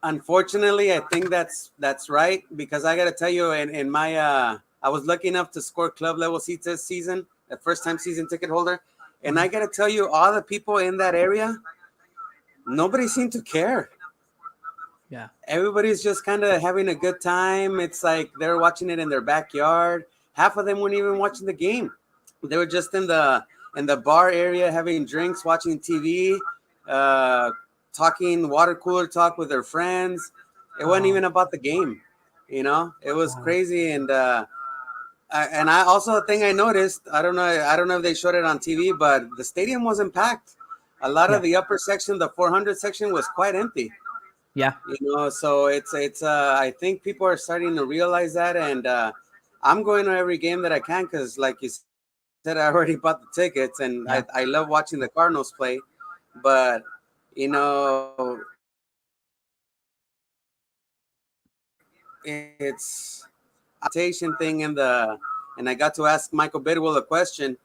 Unfortunately, I think that's right, because I got to tell you, in my I was lucky enough to score club level seats this season, the first time season ticket holder, and I got to tell you, all the people in that area, nobody seemed to care. Yeah. Everybody's just kind of having a good time. It's like they're watching it in their backyard. Half of them weren't even watching the game. They were just in the bar area having drinks, watching TV, talking water cooler talk with their friends. It wasn't even about the game. It was crazy. And I also, a thing I noticed, I don't know if they showed it on TV, but the stadium wasn't packed. A lot of the upper section, the 400 section, was quite empty. Yeah. So it's I think people are starting to realize that, and I'm going to every game that I can, because like you said, I already bought the tickets, and I love watching the Cardinals play. But you know, it's rotation thing and I got to ask Michael Bidwell a question.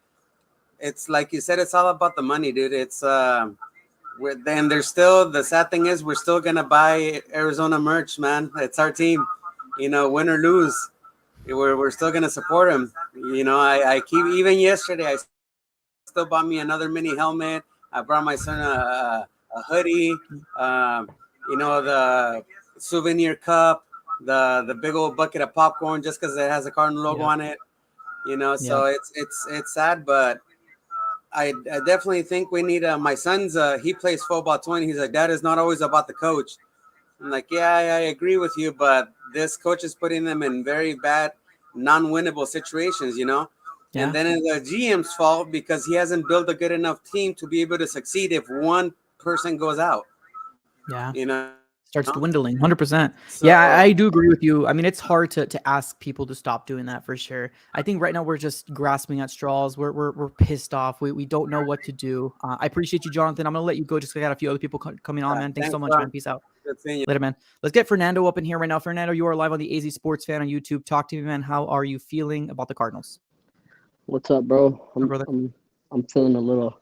It's like you said, it's all about the money, dude. It's then there's still the sad thing is we're still gonna buy Arizona merch, man. It's our team, win or lose. We're still gonna support him. I keep even yesterday I still bought me another mini helmet. I brought my son a hoodie. The souvenir cup, the big old bucket of popcorn just because it has a Cardinal logo on it. So it's sad, but I definitely think we need my son's he plays football 20. He's like, Dad, it's not always about the coach. I'm like, yeah, I agree with you, but this coach is putting them in very bad, non-winnable situations, Yeah. And then it's the GM's fault because he hasn't built a good enough team to be able to succeed if one person goes out. Yeah. You know? Starts dwindling 100%. So, yeah, I do agree with you. I mean, it's hard to ask people to stop doing that for sure. I think right now we're just grasping at straws. We're pissed off. We don't know what to do. I appreciate you, Jonathan. I'm gonna let you go just 'cause I got a few other people coming on, man. Thanks so much, man. Peace out. Good seeing you. Later, man. Let's get Fernando up in here right now. Fernando, you are live on the AZ Sports Fan on YouTube. Talk to me, man. How are you feeling about the Cardinals? What's up, bro? I'm feeling a little.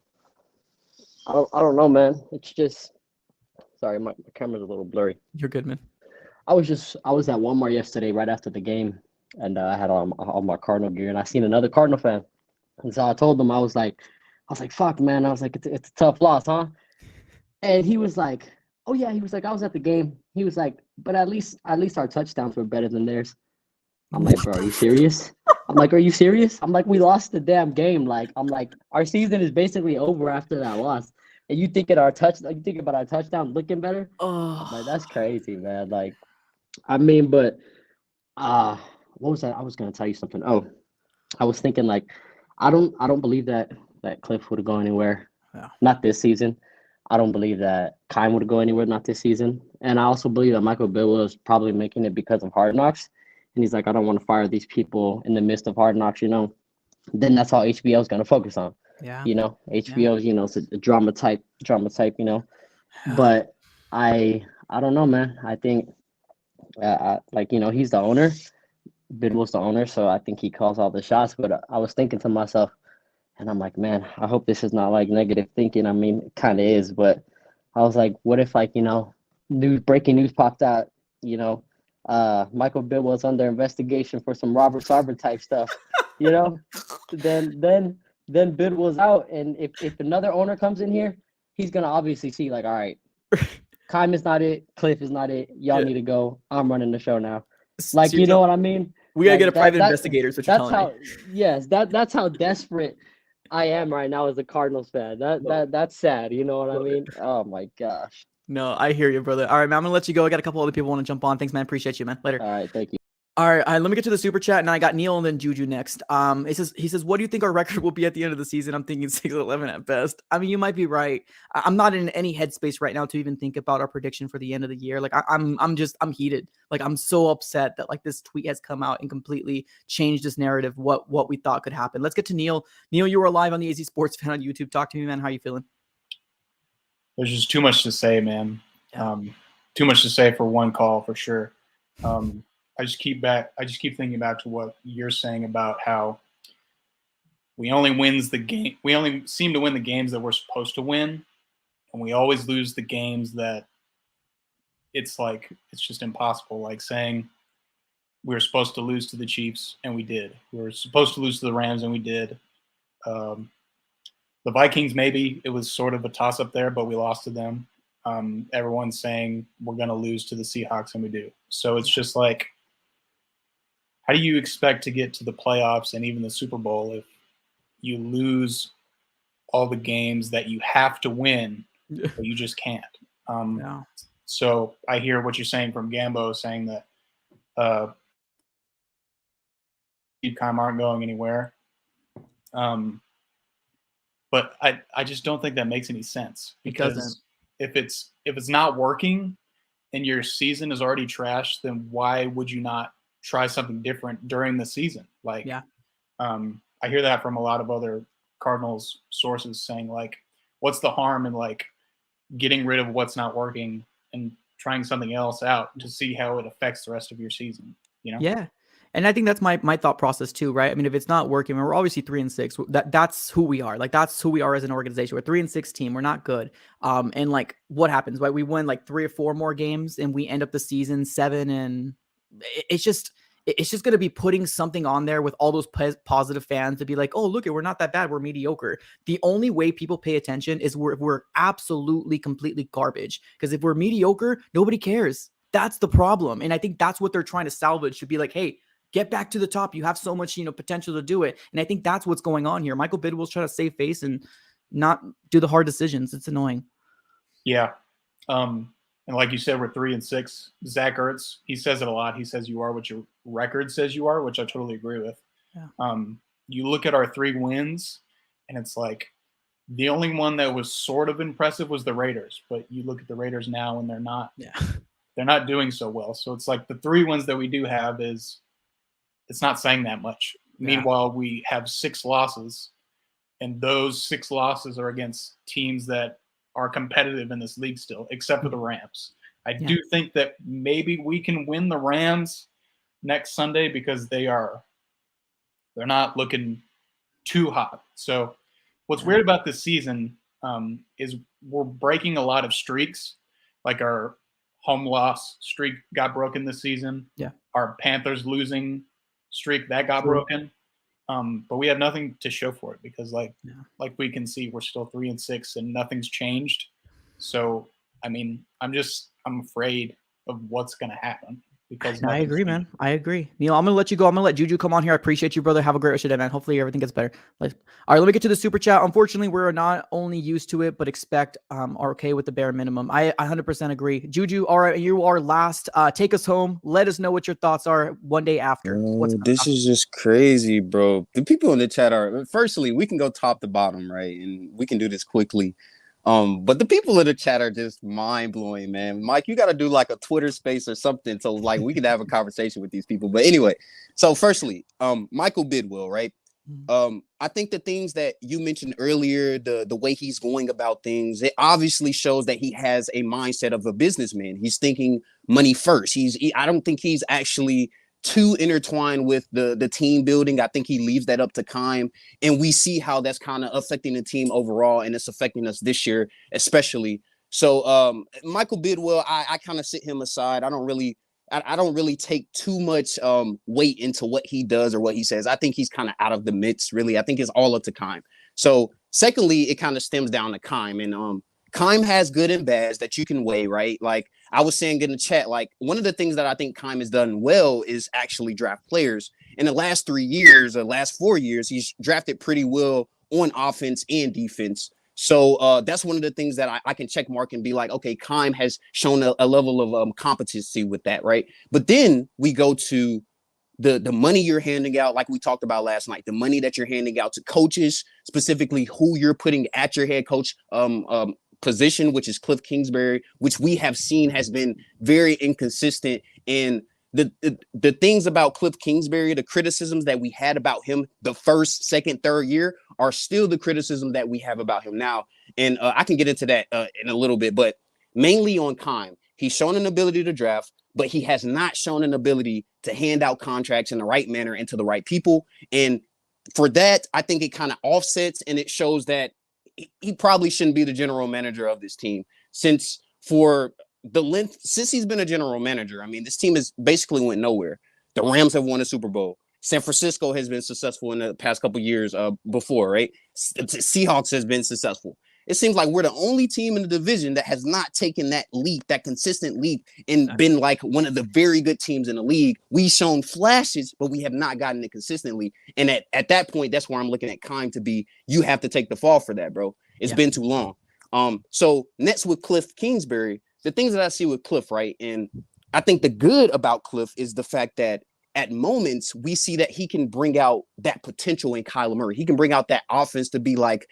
I don't know, man. It's just. Sorry, my camera's a little blurry. You're good, man. I was at Walmart yesterday right after the game, and I had all my Cardinal gear, and I seen another Cardinal fan, and so I told him I was like, fuck, man. I was like, it's a tough loss, huh? And he was like, oh yeah. He was like, I was at the game. He was like, but at least our touchdowns were better than theirs. I'm like, bro, are you serious? I'm like, are you serious? I'm like, we lost the damn game. Like, I'm like, our season is basically over after that loss. And you think about our touchdown looking better? Oh, I'm like, that's crazy, man. Like, I mean, but what was that? I was gonna tell you something. Oh, I was thinking like, I don't believe that Kliff would go anywhere. Yeah. Not this season. I don't believe that Keim would go anywhere, not this season. And I also believe that Michael Bidwell is probably making it because of Hard Knocks. And he's like, I don't want to fire these people in the midst of Hard Knocks, Then that's all HBO is going to focus on. Yeah. HBO, it's a drama type, But I don't know, man. I think, he's the owner. Bidwell's the owner, so I think he calls all the shots. But I was thinking to myself, and I'm like, man, I hope this is not like negative thinking. I mean, it kind of is, but I was like, what if breaking news popped out, Michael Bidwell's under investigation for some Robert Sarver type stuff, then Bidwell's out, and if another owner comes in here, he's gonna obviously see like, all right, Keim is not it, Kliff is not it. Y'all need to go. I'm running the show now. Like, you know what I mean? We gotta get a private investigator. That's how desperate I am right now as a Cardinals fan. That's sad. You know what I mean? Oh my gosh. No, I hear you, brother. All right, man. I'm gonna let you go. I got a couple other people want to jump on. Thanks, man. Appreciate you, man. Later. All right, thank you. All right, let me get to the super chat, and I got Neil and then Juju next. He says, what do you think our record will be at the end of the season? I'm thinking 6-11 at best. I mean, you might be right. I'm not in any headspace right now to even think about our prediction for the end of the year. Like, I'm heated. Like, I'm so upset that like this tweet has come out and completely changed this narrative. What we thought could happen. Let's get to Neil. Neil, you were live on the AZ Sports Fan on YouTube. Talk to me, man. How are you feeling? There's just too much to say, man. Yeah. Too much to say for one call, for sure. I just keep thinking back to what you're saying about how we only seem to win the games that we're supposed to win, and we always lose the games that it's just impossible. Like saying we were supposed to lose to the Chiefs and we did. We were supposed to lose to the Rams and we did. The Vikings, maybe it was sort of a toss-up there, but we lost to them. Everyone's saying we're going to lose to the Seahawks and we do. So it's just like, how do you expect to get to the playoffs and even the Super Bowl if you lose all the games that you have to win, but you just can't? So I hear what you're saying from Gambo, saying that Keim aren't going anywhere. But I just don't think that makes any sense, because if it's not working and your season is already trashed, then why would you not try something different during the season? Like, I hear that from a lot of other Cardinals sources saying, like, what's the harm in, like, getting rid of what's not working and trying something else out to see how it affects the rest of your season, you know? Yeah. And I think that's my thought process too, right? I mean, if it's not working, we're obviously 3-6. That's who we are. Like, that's who we are as an organization. We're 3-6 team. We're not good. And like, what happens? Right? We win like 3 or 4 more games, and we end up the season 7. And it's just going to be putting something on there with all those positive fans to be like, oh, look, we're not that bad. We're mediocre. The only way people pay attention is if we're absolutely, completely garbage. Because if we're mediocre, nobody cares. That's the problem. And I think that's what they're trying to salvage, to be like, hey, get back to the top. You have so much, potential to do it. And I think that's what's going on here. Michael Bidwill's trying to save face and not do the hard decisions. It's annoying. Yeah. And like you said, we're 3-6. Zach Ertz, he says it a lot. He says you are what your record says you are, which I totally agree with. Yeah. You look at our 3 wins, and it's like the only one that was sort of impressive was the Raiders. But you look at the Raiders now, and they're not. Yeah. They're not doing so well. So it's like the 3 wins that we do have it's not saying that much. Yeah. Meanwhile, we have 6 losses, and those 6 losses are against teams that are competitive in this league still, except for the Rams. I do think that maybe we can win the Rams next Sunday because they're not looking too hot. So what's weird about this season is we're breaking a lot of streaks. Like our home loss streak got broken this season. Yeah. Our Panthers losing streak that got broken. But we have nothing to show for it because like we can see, we're still 3-6 and nothing's changed. So, I mean, I'm afraid of what's going to happen because I agree, man. I agree. Neil, I'm going to let you go. I'm going to let Juju come on here. I appreciate you, brother. Have a great rest of the day, man. Hopefully everything gets better. All right, let me get to the super chat. Unfortunately, we're not only used to it, but are okay with the bare minimum. I 100% agree. Juju, all right, you are last. Take us home. Let us know what your thoughts are one day after. This is just crazy, bro. The people in the chat firstly, we can go top to bottom, right? And we can do this quickly. But the people in the chat are just mind-blowing, man. Mike, you got to do like a Twitter space or something so like we can have a conversation with these people. But anyway, so firstly, Michael Bidwill, right? I think the things that you mentioned earlier, the way he's going about things, it obviously shows that he has a mindset of a businessman. He's thinking money first. I don't think he's actually too intertwined with the team building. I think he leaves that up to Keim, and we see how that's kind of affecting the team overall, and it's affecting us this year especially. So Michael Bidwill, I kind of sit him aside. I don't really take too much weight into what he does or what he says. I think he's kind of out of the mix, really. I think it's all up to Keim. So secondly, it kind of stems down to Keim, and Keim has good and bads that you can weigh, right? Like I was saying in the chat, like one of the things that I think Keim has done well is actually draft players. In the last 3 years or last 4 years, he's drafted pretty well on offense and defense. So that's one of the things that I can check mark and be like, okay, Keim has shown a level of competency with that, right? But then we go to the money you're handing out, like we talked about last night, the money that you're handing out to coaches, specifically who you're putting at your head coach position, which is Kliff Kingsbury, which we have seen has been very inconsistent. And the things about Kliff Kingsbury, the criticisms that we had about him the first, second, third year are still the criticism that we have about him now. And I can get into that in a little bit, but mainly on Keim. He's shown an ability to draft, but he has not shown an ability to hand out contracts in the right manner and to the right people. And for that, I think it kind of offsets and it shows that he probably shouldn't be the general manager of this team since he's been a general manager. I mean, this team has basically went nowhere. The Rams have won a Super Bowl. San Francisco has been successful in the past couple of years before, right? Seahawks has been successful. It seems like we're the only team in the division that has not taken that leap, that consistent leap, and been like one of the very good teams in the league. We've shown flashes, but we have not gotten it consistently. And at that point, that's where I'm looking at Keim to be. You have to take the fall for that, bro. It's been too long. So next with Kliff Kingsbury, the things that I see with Kliff, right? And I think the good about Kliff is the fact that at moments we see that he can bring out that potential in Kyler Murray. He can bring out that offense to be like,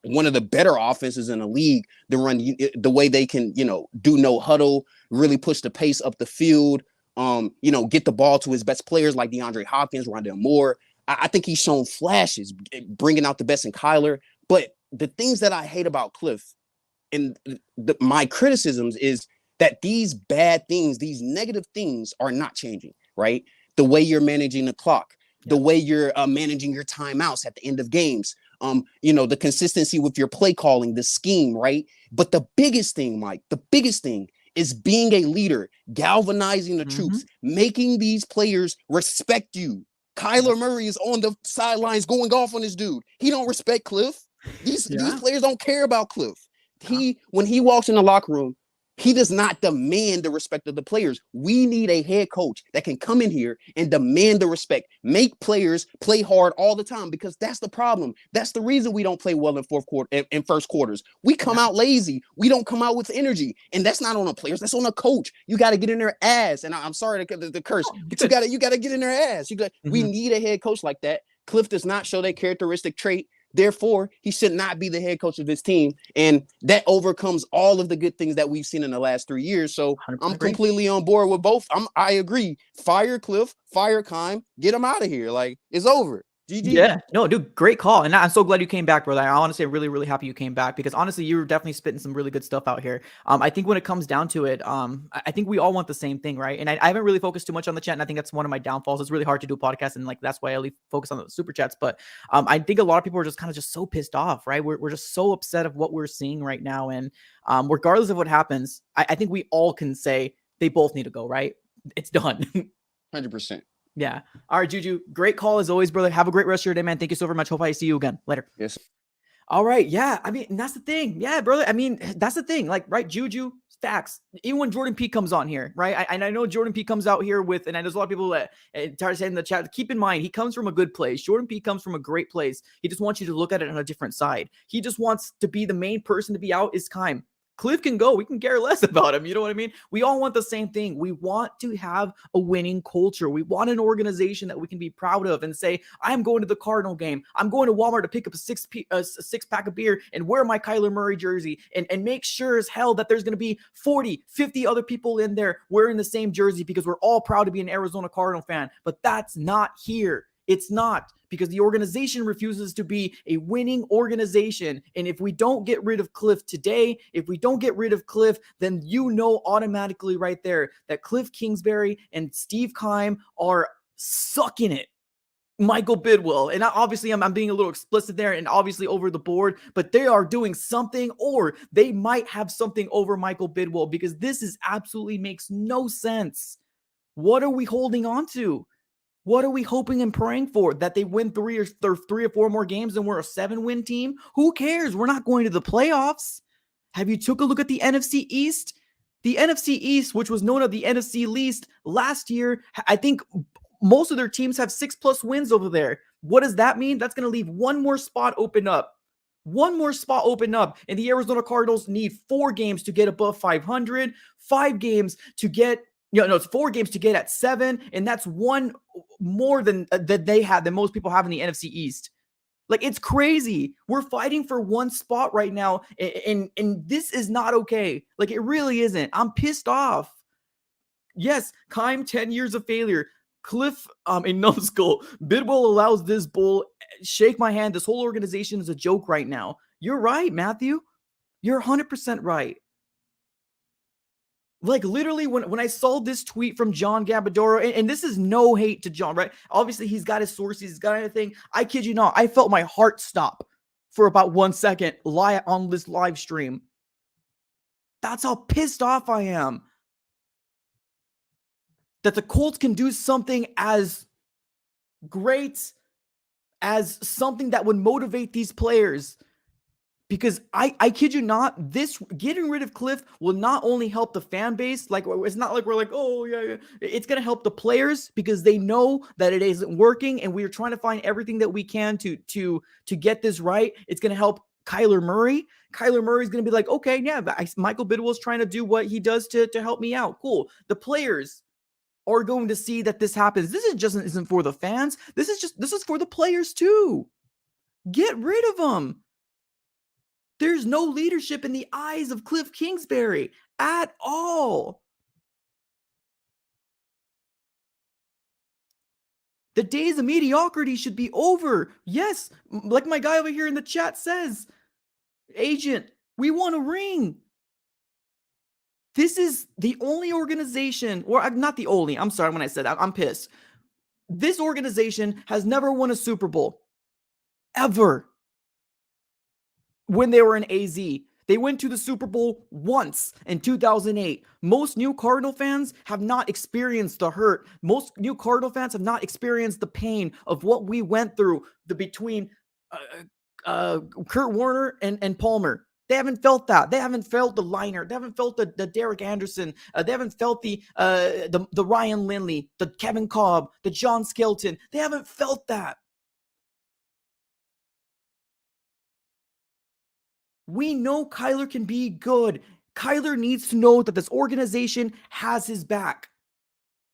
one of the better offenses in the league to run the way they can, do no huddle, really push the pace up the field, get the ball to his best players like DeAndre Hopkins, Rondell Moore. I think he's shown flashes, bringing out the best in Kyler. But the things that I hate about Kliff and my criticisms is that these bad things, these negative things are not changing, right? The way you're managing the clock, the way you're managing your timeouts at the end of games, the consistency with your play calling, the scheme, right? But the biggest thing, Mike, the biggest thing is being a leader, galvanizing the troops, making these players respect you. Kyler Murray is on the sidelines going off on this dude. He don't respect Kliff. These players don't care about Kliff. When he walks in the locker room, he does not demand the respect of the players. We need a head coach that can come in here and demand the respect, make players play hard all the time, because that's the problem. That's the reason we don't play well in first quarters. We come out lazy. We don't come out with energy, and that's not on the players. That's on the coach. You got to get in their ass. And I'm sorry to curse, but you got to get in their ass. We need a head coach like that. Kliff does not show that characteristic trait. Therefore, he should not be the head coach of this team. And that overcomes all of the good things that we've seen in the last 3 years. So I'm completely on board with both. I agree. Fire Kliff, fire Keim, get him out of here. Like, it's over. GG. Yeah, no, dude, great call. And I'm so glad you came back, brother. I honestly am really, really happy you came back, because honestly, you were definitely spitting some really good stuff out here. I think when it comes down to it, I think we all want the same thing, right? And I haven't really focused too much on the chat, and I think that's one of my downfalls. It's really hard to do a podcast, and like that's why I focus on the super chats. But I think a lot of people are just kind of just so pissed off, right? We're just so upset of what we're seeing right now. And regardless of what happens, I think we all can say they both need to go, right? It's done. 100%. Yeah. All right, Juju. Great call as always, brother. Have a great rest of your day, man. Thank you so very much. Hope I see you again later. Yes. All right. Yeah. I mean, that's the thing. Yeah, brother. I mean, that's the thing. Like, right, Juju, facts. Even when Jordan P comes on here, right? I know Jordan P comes out here with, and there's a lot of people that start saying in the chat, keep in mind, he comes from a good place. Jordan P comes from a great place. He just wants you to look at it on a different side. He just wants to be the main person to be out is Keim. Kliff can go. We can care less about him. You know what I mean? We all want the same thing. We want to have a winning culture. We want an organization that we can be proud of and say, I'm going to the Cardinal game. I'm going to Walmart to pick up a six-pack of beer and wear my Kyler Murray jersey and make sure as hell that there's going to be 40, 50 other people in there wearing the same jersey because we're all proud to be an Arizona Cardinal fan. But that's not here. It's not, because the organization refuses to be a winning organization. And if we don't get rid of Kliff today, if we don't get rid of Kliff, then you know automatically right there that Kliff Kingsbury and Steve Keim are sucking it. Michael Bidwell. And obviously I'm being a little explicit there and obviously over the board, but they are doing something, or they might have something over Michael Bidwell, because this is absolutely makes no sense. What are we holding on to? What are we hoping and praying for? That they win three or four more games and we're a 7-win team? Who cares? We're not going to the playoffs. Have you took a look at the NFC East? The NFC East, which was known as the NFC least last year, I think most of their teams have 6+ wins over there. What does that mean? That's going to leave one more spot open up. One more spot open up. And the Arizona Cardinals need 4 games to get above 500, 5 games to get it's 4 games to get at 7, and that's one more than than most people have in the NFC East. Like, it's crazy. We're fighting for one spot right now, and this is not okay. Like, it really isn't. I'm pissed off. Yes, Keim, 10 years of failure. Kliff, in numbskull. Bidwell allows this bull. Shake my hand. This whole organization is a joke right now. You're right, Matthew. You're 100% right. Like, literally, when I saw this tweet from John Gabadoro, and this is no hate to John, right? Obviously, he's got his sources, he's got everything. I kid you not, I felt my heart stop for about 1 second on this live stream. That's how pissed off I am. That the Colts can do something as great as something that would motivate these players. Because I kid you not, this getting rid of Kliff will not only help the fan base, like, it's not like we're like, oh yeah, it's going to help the players, because they know that it isn't working, and we are trying to find everything that we can to get this right. It's going to help Kyler Murray. Kyler Murray is going to be like, okay, yeah, Michael Bidwell is trying to do what he does to help me out. Cool. The players are going to see that this happens. This isn't for the fans. This is for the players too. Get rid of them. There's no leadership in the eyes of Kliff Kingsbury at all. The days of mediocrity should be over. Yes, like my guy over here in the chat says, agent, we want a ring. This is the only organization, or not the only, I'm sorry when I said that, I'm pissed. This organization has never won a Super Bowl. Ever. When they were in AZ. They went to the Super Bowl once in 2008. Most new Cardinal fans have not experienced the hurt. Most new Cardinal fans have not experienced the pain of what we went through between Kurt Warner and Palmer. They haven't felt that. They haven't felt the liner. They haven't felt the Derek Anderson. They haven't felt the Ryan Lindley, the Kevin Cobb, the John Skelton. They haven't felt that. We know Kyler can be good. Kyler needs to know that this organization has his back.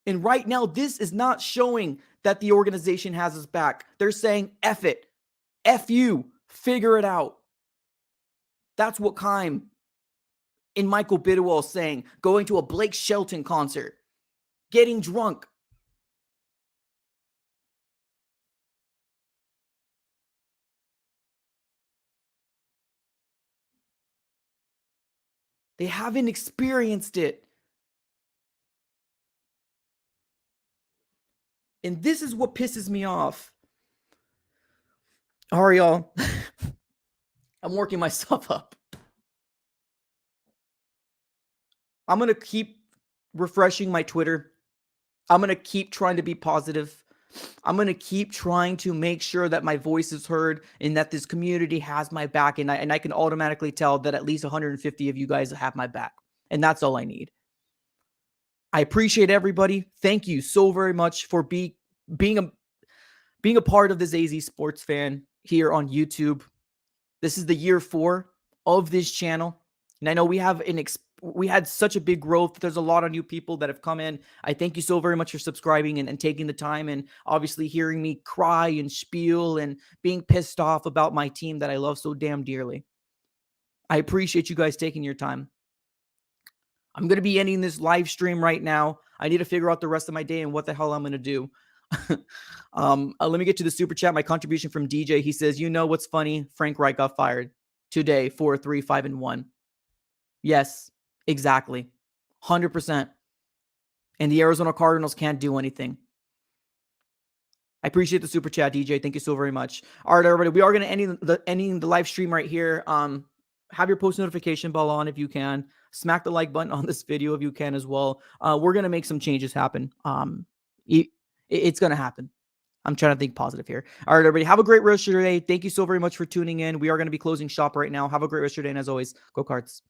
And right now, this is not showing that the organization has his back. They're saying, F it. F you. Figure it out. That's what Keim and Michael Bidwell is saying. Going to a Blake Shelton concert. Getting drunk. They haven't experienced it. And this is what pisses me off. All right, y'all. I'm working myself up. I'm going to keep refreshing my Twitter. I'm going to keep trying to be positive. I'm going to keep trying to make sure that my voice is heard and that this community has my back. And I can automatically tell that at least 150 of you guys have my back. And that's all I need. I appreciate everybody. Thank you so very much for being a part of this AZ Sports Fan here on YouTube. This is the year 4 of this channel. And I know we have we had such a big growth. There's a lot of new people that have come in. I thank you so very much for subscribing and taking the time and obviously hearing me cry and spiel and being pissed off about my team that I love so damn dearly. I appreciate you guys taking your time. I'm going to be ending this live stream right now. I need to figure out the rest of my day and what the hell I'm going to do. Let me get to the super chat. My contribution from DJ. He says, you know what's funny? Frank Reich got fired today, 4-3-5-1. Yes, exactly. 100%. And the Arizona Cardinals can't do anything. I appreciate the super chat, DJ. Thank you so very much. All right, everybody. We are going to ending the live stream right here. Have your post notification bell on if you can. Smack the like button on this video if you can as well. We're going to make some changes happen. It's going to happen. I'm trying to think positive here. All right, everybody. Have a great rest of your day. Thank you so very much for tuning in. We are going to be closing shop right now. Have a great rest of your day. And as always, go Cards.